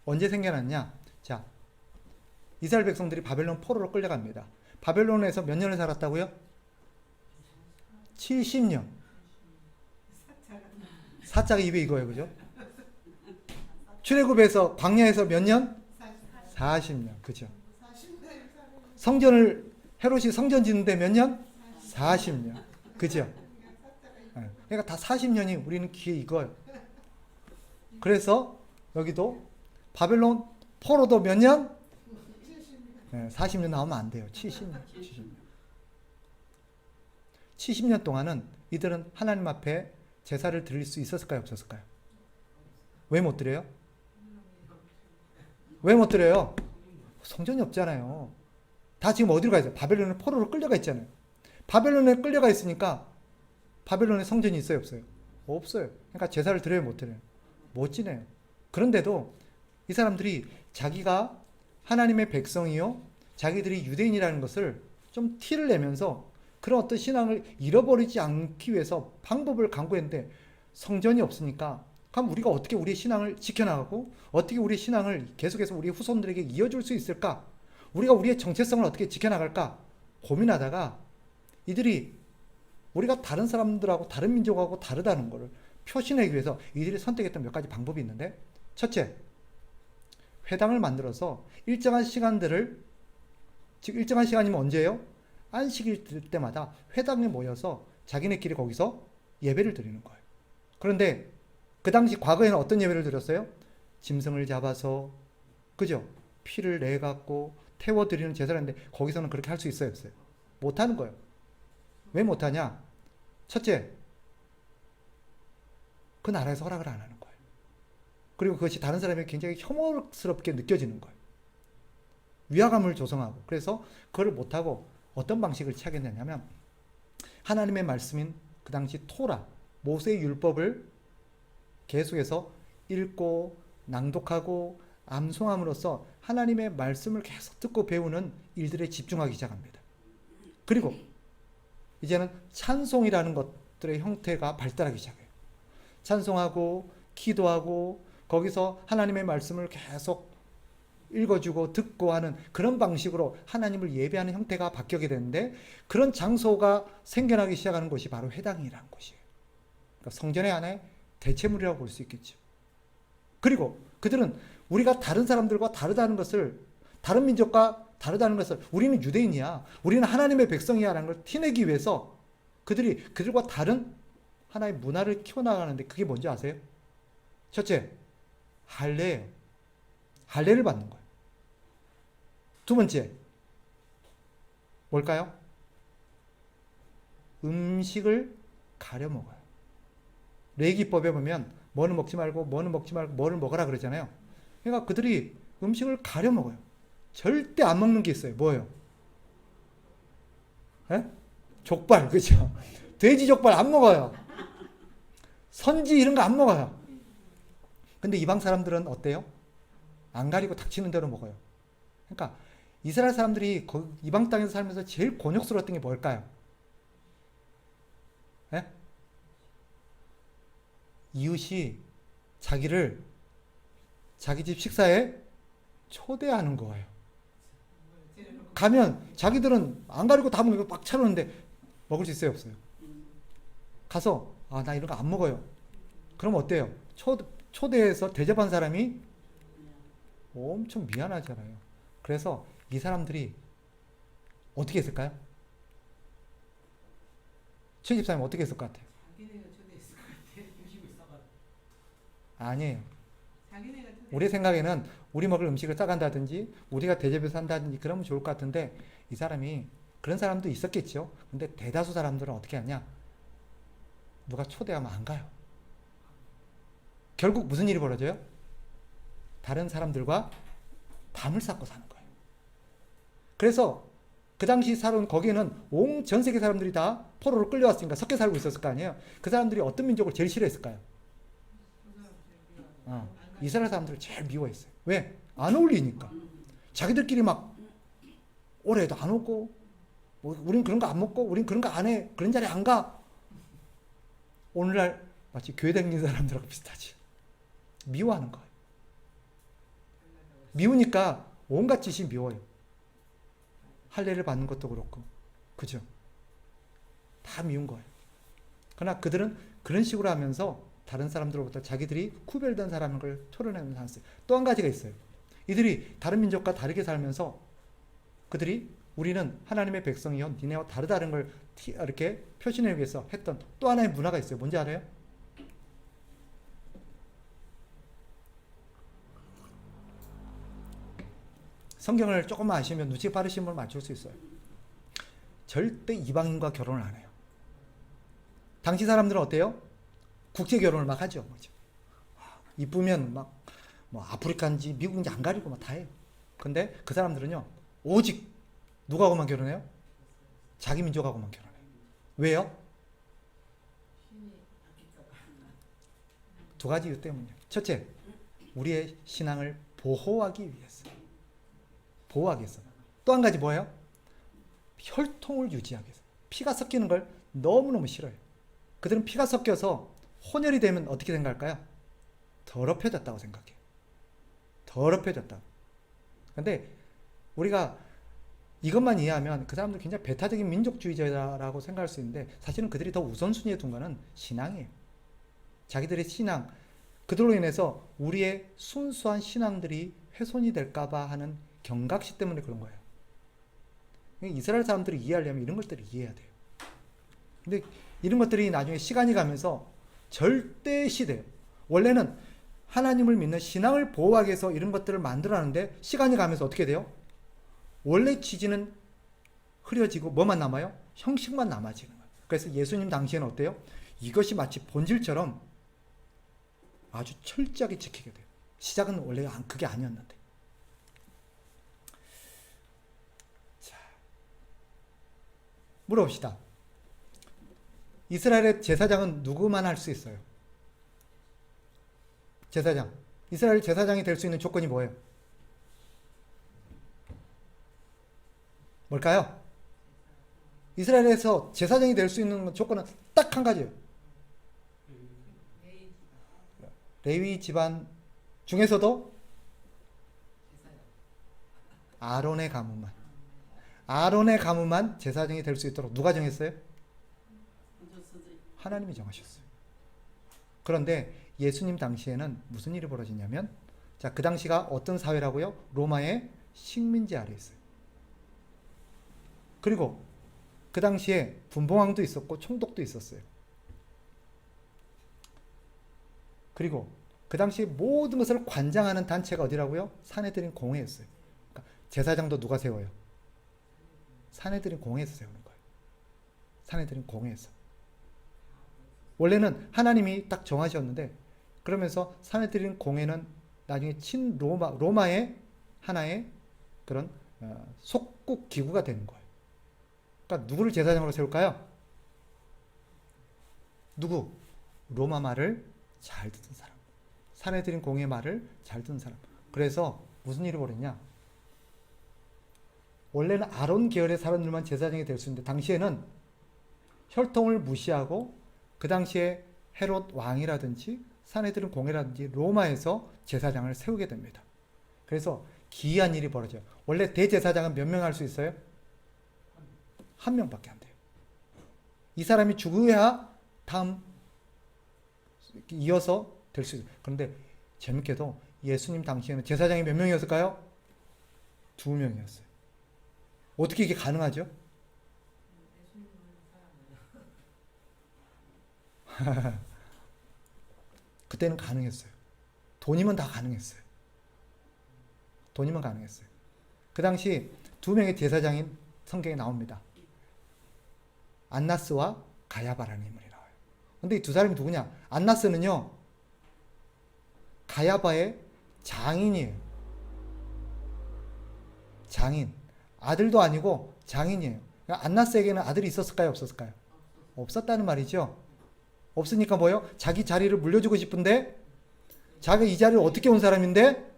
언제 생겨났냐? 자, 이스라엘 백성들이 바벨론 포로로 끌려갑니다. 바벨론에서 몇 년을 살았다고요? 70년. 사자가 입에 이거예요, 그죠? 출애굽에서 광야에서 몇 년? 40년. 그죠? 성전을 헤롯이 성전 짓는데 몇 년? 40년. 그죠? 그러니까 다 40년이 우리는 귀에 익어요. 그래서 여기도 바벨론 포로도 몇 년? 40년 나오면 안 돼요. 70년. 70년 동안은 이들은 하나님 앞에 제사를 드릴 수 있었을까요? 없었을까요? 왜 못 드려요? 왜 못 드려요? 성전이 없잖아요. 다 지금 어디로 가 있어요? 바벨론에 포로로 끌려가 있잖아요. 바벨론에 끌려가 있으니까 바벨론에 성전이 있어요? 없어요? 없어요. 그러니까 제사를 드려요? 못 드려요? 못 지내요. 그런데도 이 사람들이 자기가 하나님의 백성이요, 자기들이 유대인이라는 것을 좀 티를 내면서 그런 어떤 신앙을 잃어버리지 않기 위해서 방법을 강구했는데 성전이 없으니까 그럼 우리가 어떻게 우리의 신앙을 지켜나가고 어떻게 우리의 신앙을 계속해서 우리 후손들에게 이어줄 수 있을까? 우리가 우리의 정체성을 어떻게 지켜나갈까? 고민하다가 이들이 우리가 다른 사람들하고 다른 민족하고 다르다는 것을 표시내기 위해서 이들이 선택했던 몇 가지 방법이 있는데, 첫째, 회당을 만들어서 일정한 시간들을, 즉 일정한 시간이면 언제예요? 안식일 때마다 회당에 모여서 자기네끼리 거기서 예배를 드리는 거예요. 그런데 그 당시 과거에는 어떤 예배를 드렸어요? 짐승을 잡아서, 그죠? 피를 내갖고 태워드리는 제사를 했는데 거기서는 그렇게 할 수 있어요, 없어요? 못하는 거예요. 왜 못하냐? 첫째, 그 나라에서 허락을 안 하는 거예요. 그리고 그것이 다른 사람에게 굉장히 혐오스럽게 느껴지는 거예요. 위화감을 조성하고. 그래서 그걸 못하고 어떤 방식을 취하겠느냐면 하나님의 말씀인 그 당시 토라, 모세의 율법을 계속해서 읽고 낭독하고 암송함으로써 하나님의 말씀을 계속 듣고 배우는 일들에 집중하기 시작합니다. 그리고 이제는 찬송이라는 것들의 형태가 발달하기 시작해요. 찬송하고 기도하고 거기서 하나님의 말씀을 계속 읽어주고 듣고 하는 그런 방식으로 하나님을 예배하는 형태가 바뀌게 되는데, 그런 장소가 생겨나기 시작하는 곳이 바로 회당이라는 곳이에요. 그러니까 성전의 하나의 대체물이라고 볼 수 있겠죠. 그리고 그들은 우리가 다른 사람들과 다르다는 것을, 다른 민족과 다르다는 것을, 우리는 유대인이야, 우리는 하나님의 백성이야 라는 걸 티내기 위해서 그들이 그들과 다른 하나의 문화를 키워나가는데, 그게 뭔지 아세요? 첫째, 할례예요. 할례를 받는 거예요. 두 번째, 뭘까요? 음식을 가려 먹어요. 레위기법에 보면 뭐는 먹지 말고 뭐는 먹지 말고 뭐를 먹으라 그러잖아요. 그러니까 그들이 음식을 가려 먹어요. 절대 안 먹는 게 있어요. 뭐예요? 에? 족발, 그죠? 돼지 족발 안 먹어요. 선지 이런 거 안 먹어요. 근데 이방 사람들은 어때요? 안 가리고 닥치는 대로 먹어요. 그러니까 이스라엘 사람들이 이방 땅에서 살면서 제일 곤욕스러웠던 게 뭘까요? 에? 이웃이 자기를 자기 집 식사에 초대하는 거예요. 가면 자기들은 안 가리고 다 먹고 막 차려는데 먹을 수 있어요, 없어요? 가서 나 이런 거 안 먹어요. 그럼 어때요? 초대해서 대접한 사람이 엄청 미안하잖아요. 그래서 이 사람들이 어떻게 했을까요? 최 집사님 어떻게 했을 것 같아요? 아니에요. 우리 생각에는 우리 먹을 음식을 싸간다든지 우리가 대접해서 한다든지 그러면 좋을 것 같은데, 이 사람이, 그런 사람도 있었겠죠. 근데 대다수 사람들은 어떻게 하냐? 누가 초대하면 안 가요. 결국 무슨 일이 벌어져요? 다른 사람들과 담을 쌓고 사는 거예요. 그래서 그 당시 살은, 거기에는 온 전 세계 사람들이 다 포로로 끌려왔으니까 섞여 살고 있었을 거 아니에요. 그 사람들이 어떤 민족을 제일 싫어했을까요? 이스라엘 사람들을 제일 미워했어요. 왜? 안 어울리니까. 자기들끼리 막 올해도 안 오고, 우린 그런 거 안 먹고, 우린 그런 거 안 해, 그런 자리 안 가. 오늘날 마치 교회 다니는 사람들하고 비슷하지. 미워하는 거예요. 미우니까 온갖 짓이 미워요. 할례를 받는 것도 그렇고, 그죠? 다 미운 거예요. 그러나 그들은 그런 식으로 하면서 다른 사람들로부터 자기들이 구별된 사람인 걸 토론하는 사람들. 또 한 가지가 있어요. 이들이 다른 민족과 다르게 살면서 그들이 우리는 하나님의 백성이요 니네와 다르다는 걸 이렇게 표시내기 위해서 했던 또 하나의 문화가 있어요. 뭔지 알아요? 성경을 조금만 아시면 눈치 빠르신 분 맞출 수 있어요. 절대 이방인과 결혼을 안 해요. 당시 사람들은 어때요? 국제 결혼을 막 하죠. 이쁘면 막 뭐 아프리카인지 미국인지 안 가리고 막 다 해요. 근데 그 사람들은요, 오직 누구하고만 결혼해요? 자기 민족하고만 결혼해요. 왜요? 두 가지 이유 때문이에요. 첫째, 우리의 신앙을 보호하기 위해서. 보호하기 위해서. 또 한 가지 뭐예요? 혈통을 유지하기 위해서. 피가 섞이는 걸 너무너무 싫어요. 그들은 피가 섞여서 혼혈이 되면 어떻게 생각할까요? 더럽혀졌다고 생각해요. 더럽혀졌다. 근데 우리가 이것만 이해하면 그 사람들 굉장히 배타적인 민족주의자라고 생각할 수 있는데 사실은 그들이 더 우선순위에 둔 거는 신앙이에요. 자기들의 신앙, 그들로 인해서 우리의 순수한 신앙들이 훼손이 될까봐 하는 경각심 때문에 그런 거예요. 이스라엘 사람들이 이해하려면 이런 것들을 이해해야 돼요. 근데 이런 것들이 나중에 시간이 가면서 절대 시대예요. 원래는 하나님을 믿는 신앙을 보호하기 위해서 이런 것들을 만들어놨는데 시간이 가면서 어떻게 돼요? 원래 취지는 흐려지고 뭐만 남아요? 형식만 남아지는 거예요. 그래서 예수님 당시에는 어때요? 이것이 마치 본질처럼 아주 철저하게 지키게 돼요. 시작은 원래 그게 아니었는데. 자, 물어봅시다. 이스라엘의 제사장은 누구만 할 수 있어요? 제사장. 이스라엘 제사장이 될 수 있는 조건이 뭐예요? 뭘까요? 이스라엘에서 제사장이 될 수 있는 조건은 딱 한 가지예요. 레위 집안 중에서도 아론의 가문만. 아론의 가문만 제사장이 될 수 있도록 누가 정했어요? 하나님이 정하셨어요. 그런데 예수님 당시에는 무슨 일이 벌어지냐면, 자, 그 당시가 어떤 사회라고요? 로마의 식민지 아래 있어요. 그리고 그 당시에 분봉왕도 있었고 총독도 있었어요. 그리고 그 당시 모든 것을 관장하는 단체가 어디라고요? 사내들인 공회였어요. 그러니까 제사장도 누가 세워요? 사내들인 공회에서 세우는 거예요. 사내들인 공회에서. 원래는 하나님이 딱 정하셨는데, 그러면서 사내들인 공회는 나중에 로마의 하나의 그런 속국 기구가 되는 거예요. 그러니까 누구를 제사장으로 세울까요? 누구? 로마 말을 잘 듣는 사람. 사내들인 공회 말을 잘 듣는 사람. 그래서 무슨 일이 벌어졌냐? 원래는 아론 계열의 사람들만 제사장이 될 수 있는데 당시에는 혈통을 무시하고 그 당시에 헤롯 왕이라든지 사내들인 공회라든지 로마에서 제사장을 세우게 됩니다. 그래서 기이한 일이 벌어져요. 원래 대제사장은 몇 명 할 수 있어요? 한 명밖에 안 돼요. 이 사람이 죽어야 다음 이어서 될 수 있어요. 그런데 재밌게도 예수님 당시에는 제사장이 몇 명이었을까요? 2명이었어요. 어떻게 이게 가능하죠? 그때는 가능했어요. 돈이면 다 가능했어요. 돈이면 가능했어요. 그 당시 2명의 제사장인 성경에 나옵니다. 안나스와 가야바라는 인물이 나와요. 근데 이 두 사람이 누구냐? 안나스는요, 가야바의 장인이에요. 장인. 아들도 아니고 장인이에요. 그러니까 안나스에게는 아들이 있었을까요? 없었을까요? 없었다는 말이죠. 없으니까 뭐요? 자기 자리를 물려주고 싶은데, 자기가 이 자리를 어떻게 온 사람인데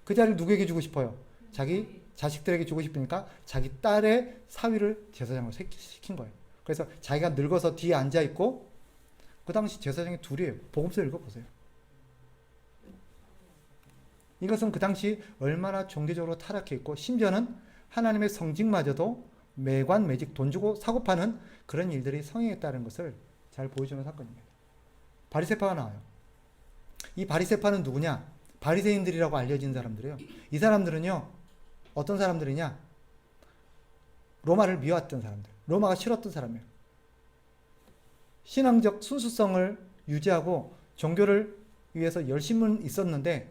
그 자리를 누구에게 주고 싶어요? 자기 자식들에게 주고 싶으니까 자기 딸의 사위를 제사장으로 시킨 거예요. 그래서 자기가 늙어서 뒤에 앉아 있고, 그 당시 제사장이 둘이에요. 복음서 읽어보세요. 이것은 그 당시 얼마나 종교적으로 타락해 있고, 심지어는 하나님의 성직마저도 매관 매직 돈 주고 사고 파는 그런 일들이 성행했다는 것을 잘 보여주는 사건입니다. 바리새파가 나와요. 이 바리새파는 누구냐? 바리새인들이라고 알려진 사람들이에요. 이 사람들은요, 어떤 사람들이냐? 로마를 미워했던 사람들, 로마가 싫었던 사람이에요. 신앙적 순수성을 유지하고 종교를 위해서 열심은 있었는데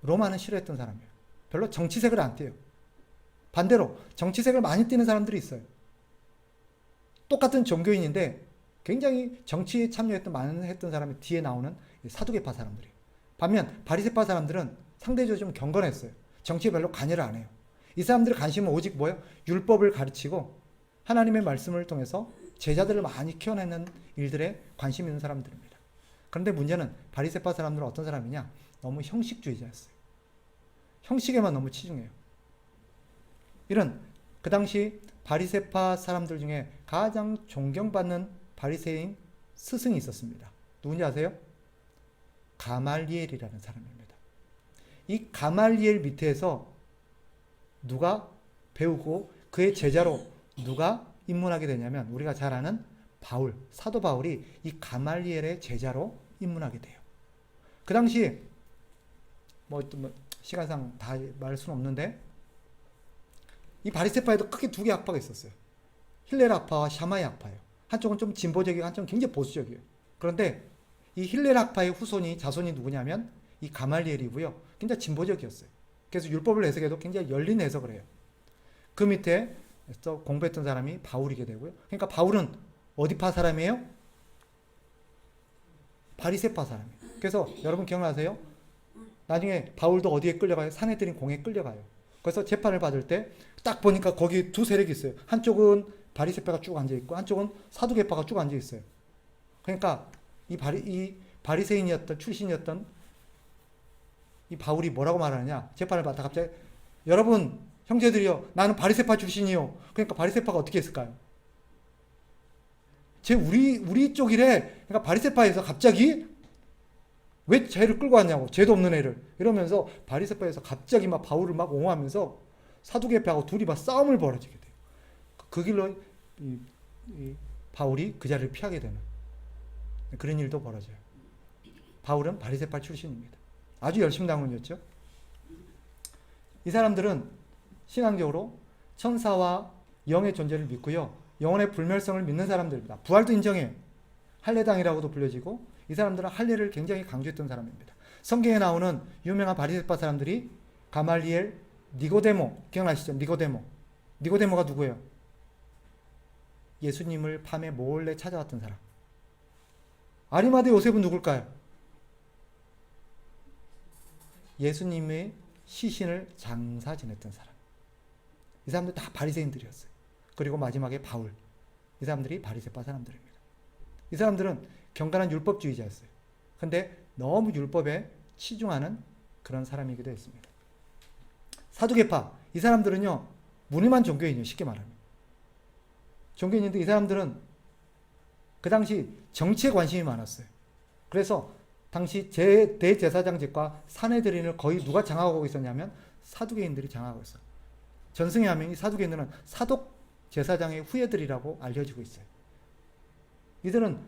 로마는 싫어했던 사람이에요. 별로 정치색을 안 띄어요. 반대로 정치색을 많이 띄는 사람들이 있어요. 똑같은 종교인인데 굉장히 정치에 참여했던 많은 했던 사람이 뒤에 나오는 사두개파 사람들이에요. 반면 바리새파 사람들은 상대적으로 좀 경건했어요. 정치에 별로 관여를 안 해요. 이 사람들의 관심은 오직 뭐예요? 율법을 가르치고 하나님의 말씀을 통해서 제자들을 많이 키워내는 일들에 관심 있는 사람들입니다. 그런데 문제는 바리새파 사람들은 어떤 사람이냐? 너무 형식주의자였어요. 형식에만 너무 치중해요. 이런 그 당시 바리새파 사람들 중에 가장 존경받는 바리새인 스승이 있었습니다. 누군지 아세요? 가말리엘이라는 사람입니다. 이 가말리엘 밑에서 누가 배우고 그의 제자로 누가 입문하게 되냐면 우리가 잘 아는 바울, 사도 바울이 이 가말리엘의 제자로 입문하게 돼요. 그 당시 시간상 다 말할 수는 없는데 이 바리새파에도 크게 두 개의 학파가 있었어요. 힐렐 학파와 샤마이 학파예요. 한쪽은 좀 진보적이고 한쪽은 굉장히 보수적이에요. 그런데 이 힐렐 학파의 자손이 누구냐면 이 가말리엘이고요. 굉장히 진보적이었어요. 그래서 율법을 해석해도 굉장히 열린 해석을 해요. 그 밑에 공부했던 사람이 바울이게 되고요. 그러니까 바울은 어디파 사람이에요? 바리새파 사람이에요. 그래서 여러분 기억나세요? 나중에 바울도 어디에 끌려가요? 사내들인 공에 끌려가요. 그래서 재판을 받을 때 딱 보니까 거기 두 세력이 있어요. 한쪽은 바리새파가 쭉 앉아 있고 한쪽은 사두개파가 쭉 앉아 있어요. 그러니까 이 바리새인이었던 출신이었던 이 바울이 뭐라고 말하느냐? 재판을 받다 갑자기 여러분 형제들이요, 나는 바리새파 출신이요. 그러니까 바리새파가 어떻게 했을까요? 우리 쪽이래. 그러니까 바리새파에서 갑자기 왜 쟤를 끌고 왔냐고, 죄도 없는 애를 이러면서 바리새파에서 갑자기 막 바울을 막 옹호하면서 사두개파하고 둘이 막 싸움을 벌어지게 돼요. 그 길로 이 바울이 그 자리를 피하게 되는 그런 일도 벌어져요. 바울은 바리새파 출신입니다. 아주 열심당원이었죠. 이 사람들은 신앙적으로 천사와 영의 존재를 믿고요, 영혼의 불멸성을 믿는 사람들입니다. 부활도 인정해요. 할례당이라고도 불려지고 이 사람들은 할례를 굉장히 강조했던 사람입니다. 성경에 나오는 유명한 바리새파 사람들이 가말리엘, 니고데모, 기억나시죠? 니고데모가 누구예요? 예수님을 밤에 몰래 찾아왔던 사람. 아리마대 요셉은 누굴까요? 예수님의 시신을 장사 지냈던 사람. 이 사람들 다 바리새인들이었어요. 그리고 마지막에 바울. 이 사람들이 바리새파 사람들입니다. 이 사람들은 경건한 율법주의자였어요. 근데 너무 율법에 치중하는 그런 사람이기도 했습니다. 사두개파, 이 사람들은요, 무늬만 종교인이에요. 쉽게 말하면. 종교인인데 이 사람들은 그 당시 정치에 관심이 많았어요. 그래서 당시 대제사장직과 사내들인을 거의 누가 장악하고 있었냐면 사두개인들이 장악하고 있어요. 전승에 하면 이 사두개인들은 사독 제사장의 후예들이라고 알려지고 있어요. 이들은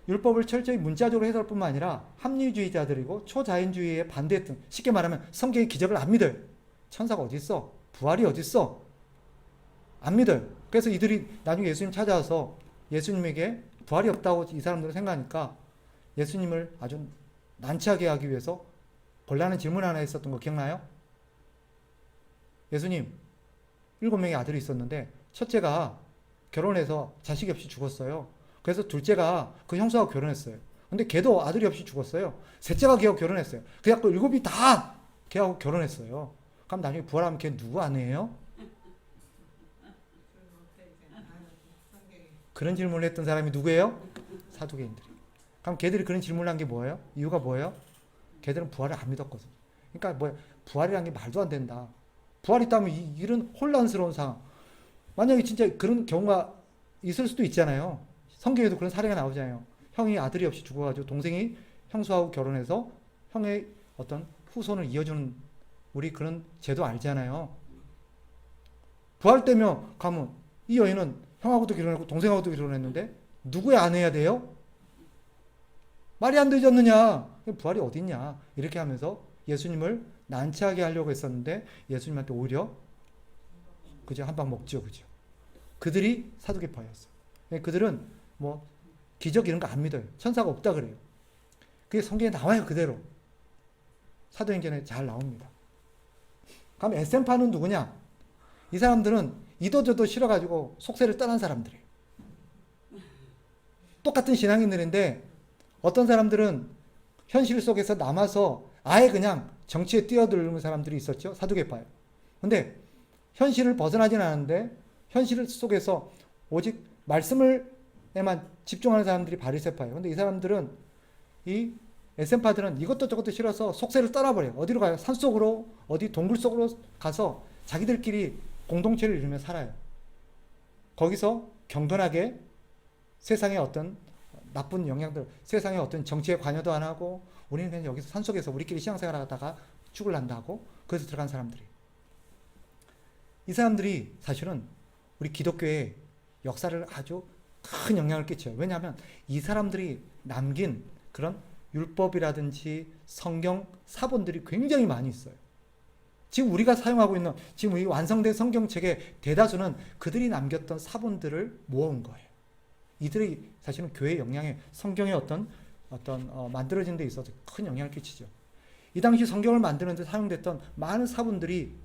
율법을 철저히 문자적으로 해석할 뿐만 아니라 합리주의자들이고 초자연주의에 반대했던, 쉽게 말하면 성경의 기적을 안 믿어요. 천사가 어디 있어? 부활이 어디 있어? 안 믿어요. 그래서 이들이 나중에 예수님 찾아와서 예수님에게 부활이 없다고 이 사람들은 생각하니까 예수님을 아주 난처하게 하기 위해서 곤란한 질문 하나 했었던 거 기억나요? 예수님, 7명의 아들이 있었는데 첫째가 결혼해서 자식이 없이 죽었어요. 그래서 둘째가 그 형수하고 결혼했어요. 근데 걔도 아들이 없이 죽었어요. 셋째가 걔하고 결혼했어요. 그래갖고 7이 다 걔하고 결혼했어요. 그럼 나중에 부활하면 걔 누구 아내예요? 그런 질문을 했던 사람이 누구예요? 사두개인들이. 그럼 걔들이 그런 질문을 한 게 뭐예요? 이유가 뭐예요? 걔들은 부활을 안 믿었거든. 그러니까 부활이라는 게 말도 안 된다. 부활이 있다면 이런 혼란스러운 상황. 만약에 진짜 그런 경우가 있을 수도 있잖아요. 성경에도 그런 사례가 나오잖아요. 형이 아들이 없이 죽어가지고 동생이 형수하고 결혼해서 형의 어떤 후손을 이어주는 우리 그런 제도 알잖아요. 부활 때면 가면 이 여인은 형하고도 결혼했고 동생하고도 결혼했는데 누구의 아내야 돼요? 말이 안 되졌느냐? 부활이 어디 있냐? 이렇게 하면서 예수님을 난처하게 하려고 했었는데 예수님한테 오히려 그죠? 한 방 먹죠, 그죠? 그들이 사두개파였어요. 그들은 뭐 기적 이런 거 안 믿어요. 천사가 없다 그래요. 그게 성경에 나와요, 그대로. 사도행전에 잘 나옵니다. 그럼 에센파는 누구냐? 이 사람들은 이도저도 싫어가지고 속세를 떠난 사람들이에요. 똑같은 신앙인들인데 어떤 사람들은 현실 속에서 남아서 아예 그냥 정치에 뛰어드는 사람들이 있었죠. 사두개파예요. 근데 현실을 벗어나진 않았는데 현실 속에서 오직 말씀을에만 집중하는 사람들이 바리새파예요. 근데 이 사람들은 이 에센파들은 이것도 저것도 싫어서 속세를 떠나버려요. 어디로 가요? 산속으로 어디 동굴 속으로 가서 자기들끼리 공동체를 이루며 살아요. 거기서 경건하게 세상의 어떤 나쁜 영향들, 세상의 어떤 정치에 관여도 안 하고 우리는 그냥 여기서 산속에서 우리끼리 신앙생활 하다가 죽을란다 하고 그래서 들어간 사람들이. 이 사람들이 사실은 우리 기독교의 역사를 아주 큰 영향을 끼쳐요. 왜냐하면 이 사람들이 남긴 그런 율법이라든지 성경 사본들이 굉장히 많이 있어요. 지금 우리가 사용하고 있는 지금 이 완성된 성경책의 대다수는 그들이 남겼던 사본들을 모은 거예요. 이들이 사실은 교회의 영향에 성경의 어떤 만들어진 데 있어서 큰 영향을 끼치죠. 이 당시 성경을 만드는 데 사용됐던 많은 사본들이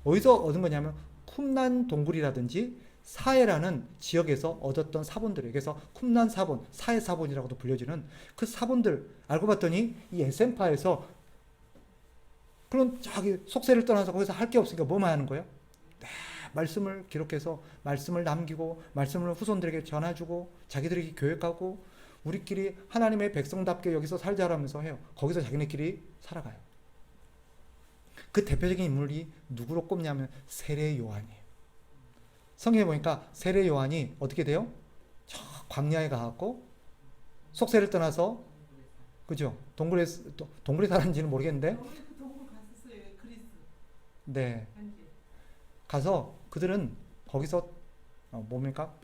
어디서 얻은 거냐면 쿰란 동굴이라든지 사해라는 지역에서 얻었던 사본들이에요. 그래서 쿰란 사본, 사해 사본이라고도 불려지는 그 사본들 알고 봤더니 이 에센파에서 그런 저기 속세를 떠나서 거기서 할 게 없으니까 뭐만 하는 거예요? 말씀을 기록해서 말씀을 남기고 말씀을 후손들에게 전해주고 자기들에게 교육하고 우리끼리 하나님의 백성답게 여기서 살자라면서 해요. 거기서 자기네끼리 살아가요. 그 대표적인 인물이 누구로 꼽냐면 세례 요한이에요. 성경에 보니까 세례 요한이 어떻게 돼요? 저 광야에 가갖고 속세를 떠나서 그죠? 동굴에 살았는지는 모르겠는데 네 가서 그들은 거기서 뭡니까?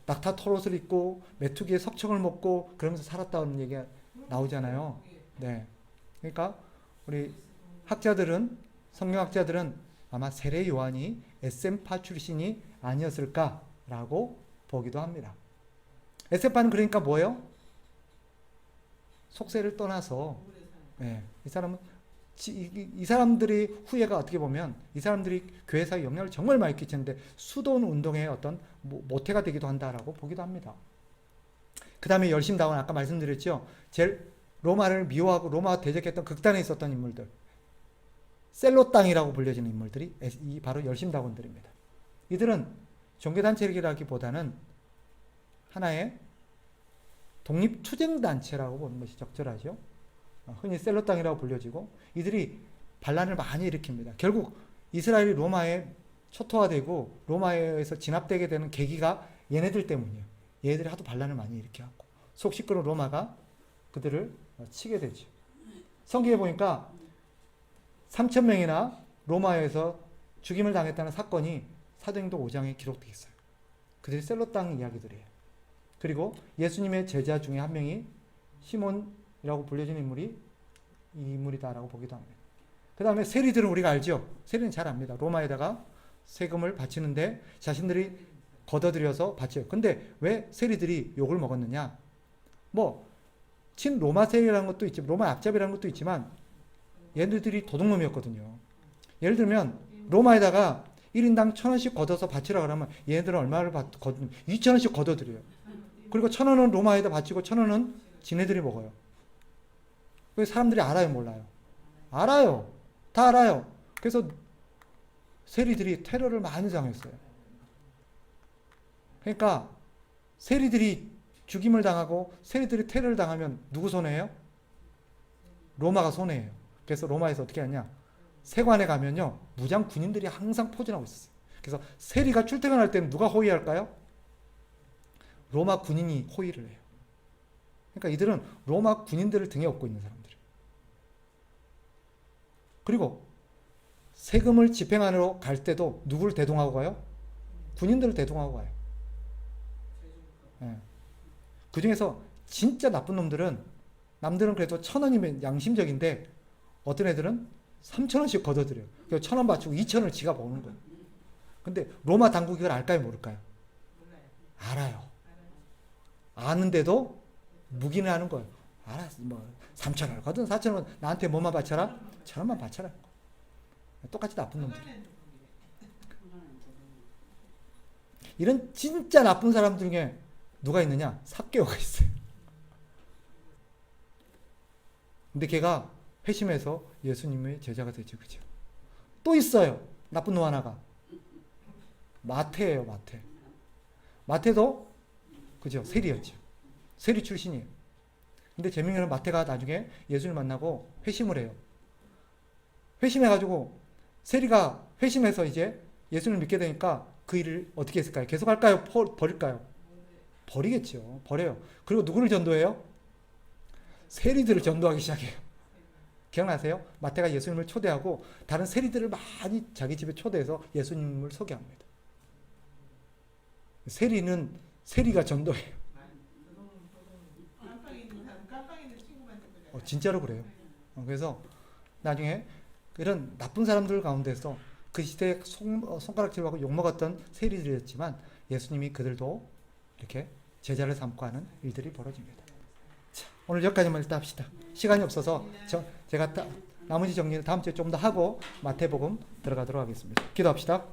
낙타 털옷을 입고 메뚜기의 석청을 먹고 그러면서 살았다는 얘기가 나오잖아요. 네, 그러니까 우리 성경학자들은 아마 세례 요한이 에센파 출신이 아니었을까라고 보기도 합니다. 에센파는 그러니까 뭐예요? 속세를 떠나서 네, 이 사람들이 후예가 어떻게 보면 이 사람들이 교회사에 영향을 정말 많이 끼치는데 수도원 운동의 어떤 모태가 되기도 한다라고 보기도 합니다. 그 다음에 열심당원 아까 말씀드렸죠. 제일 로마를 미워하고 로마와 대적했던 극단에 있었던 인물들 셀롯당이라고 불려지는 인물들이 바로 열심당원들입니다. 이들은 종교단체라기보다는 하나의 독립투쟁단체라고 보는 것이 적절하죠. 흔히 셀롯당이라고 불려지고 이들이 반란을 많이 일으킵니다. 결국 이스라엘이 로마에 초토화되고 로마에서 진압되게 되는 계기가 얘네들 때문이에요. 얘네들이 하도 반란을 많이 일으켜갖고 속 시끄러운 로마가 그들을 치게 되죠. 성경에 보니까 3,000명이나 로마에서 죽임을 당했다는 사건이 사도행전 5장에 기록되어 있어요. 그들이 셀롯당 이야기들이에요. 그리고 예수님의 제자 중에 한 명이 시몬이라고 불려지는 인물이 이 인물이다라고 보기도 합니다. 그 다음에 세리들은 우리가 알죠? 세리는 잘 압니다. 로마에다가 세금을 바치는데 자신들이 걷어들여서 바쳐요. 근데 왜 세리들이 욕을 먹었느냐? 친로마 세리라는 것도 있지만 로마 앞잡이라는 것도 있지만 얘네들이 도둑놈이었거든요. 예를 들면 로마에다가 1인당 1,000원씩 걷어서 바치라 그러면 얘네들은 얼마를 걷으면 2,000원씩 걷어들여요. 그리고 1,000원은 로마에다 바치고 1,000원은 지네들이 먹어요. 왜 사람들이 알아요, 몰라요? 알아요. 다 알아요. 그래서 세리들이 테러를 많이 당했어요. 그러니까 세리들이 죽임을 당하고 세리들이 테러를 당하면 누구 손해예요? 로마가 손해예요. 그래서 로마에서 어떻게 하냐? 세관에 가면요, 무장 군인들이 항상 포진하고 있었어요. 그래서 세리가 출퇴근할 때는 누가 호위할까요? 로마 군인이 호위를 해요. 그러니까 이들은 로마 군인들을 등에 업고 있는 사람들이에요. 그리고 세금을 집행하러 갈 때도 누구를 대동하고 가요? 군인들을 대동하고 가요. 네. 그 중에서 진짜 나쁜 놈들은 남들은 그래도 1,000원이면 양심적인데 어떤 애들은 3,000원씩 걷어들여요. 그래서 1,000원 바치고 2,000원을 지가 버는 거예요. 근데 로마 당국이 그걸 알까요, 모를까요? 알아요. 아는데도 묵인을 하는 거예요. 알았어, 뭐 3,000원 거든 4,000원 나한테 뭐만 바쳐라? 1,000원만 바쳐라. 똑같이 나쁜 놈들. 이런 진짜 나쁜 사람 중에 누가 있느냐? 삭개오가 있어요. 근데 걔가 회심해서 예수님의 제자가 되죠. 그죠? 또 있어요. 나쁜 놈 하나가. 마태예요, 마태. 마태도 그죠? 세리였죠. 세리 출신이에요. 근데 재미있는 건 마태가 나중에 예수를 만나고 회심을 해요. 회심해가지고 세리가 회심해서 이제 예수를 믿게 되니까 그 일을 어떻게 했을까요? 계속 할까요? 버릴까요? 버리겠죠. 버려요. 그리고 누구를 전도해요? 세리들을 전도하기 시작해요. 기억나세요? 마태가 예수님을 초대하고 다른 세리들을 많이 자기 집에 초대해서 예수님을 소개합니다. 세리가 전도해요. 진짜로 그래요. 그래서 나중에 이런 나쁜 사람들 가운데서 그 시대에 손가락질하고 욕먹었던 세리들이었지만 예수님이 그들도 이렇게 제자를 삼고 하는 일들이 벌어집니다. 자, 오늘 여기까지만 일단 합시다. 시간이 없어서 제가 나머지 정리를 다음 주에 좀 더 하고 마태복음 들어가도록 하겠습니다. 기도합시다.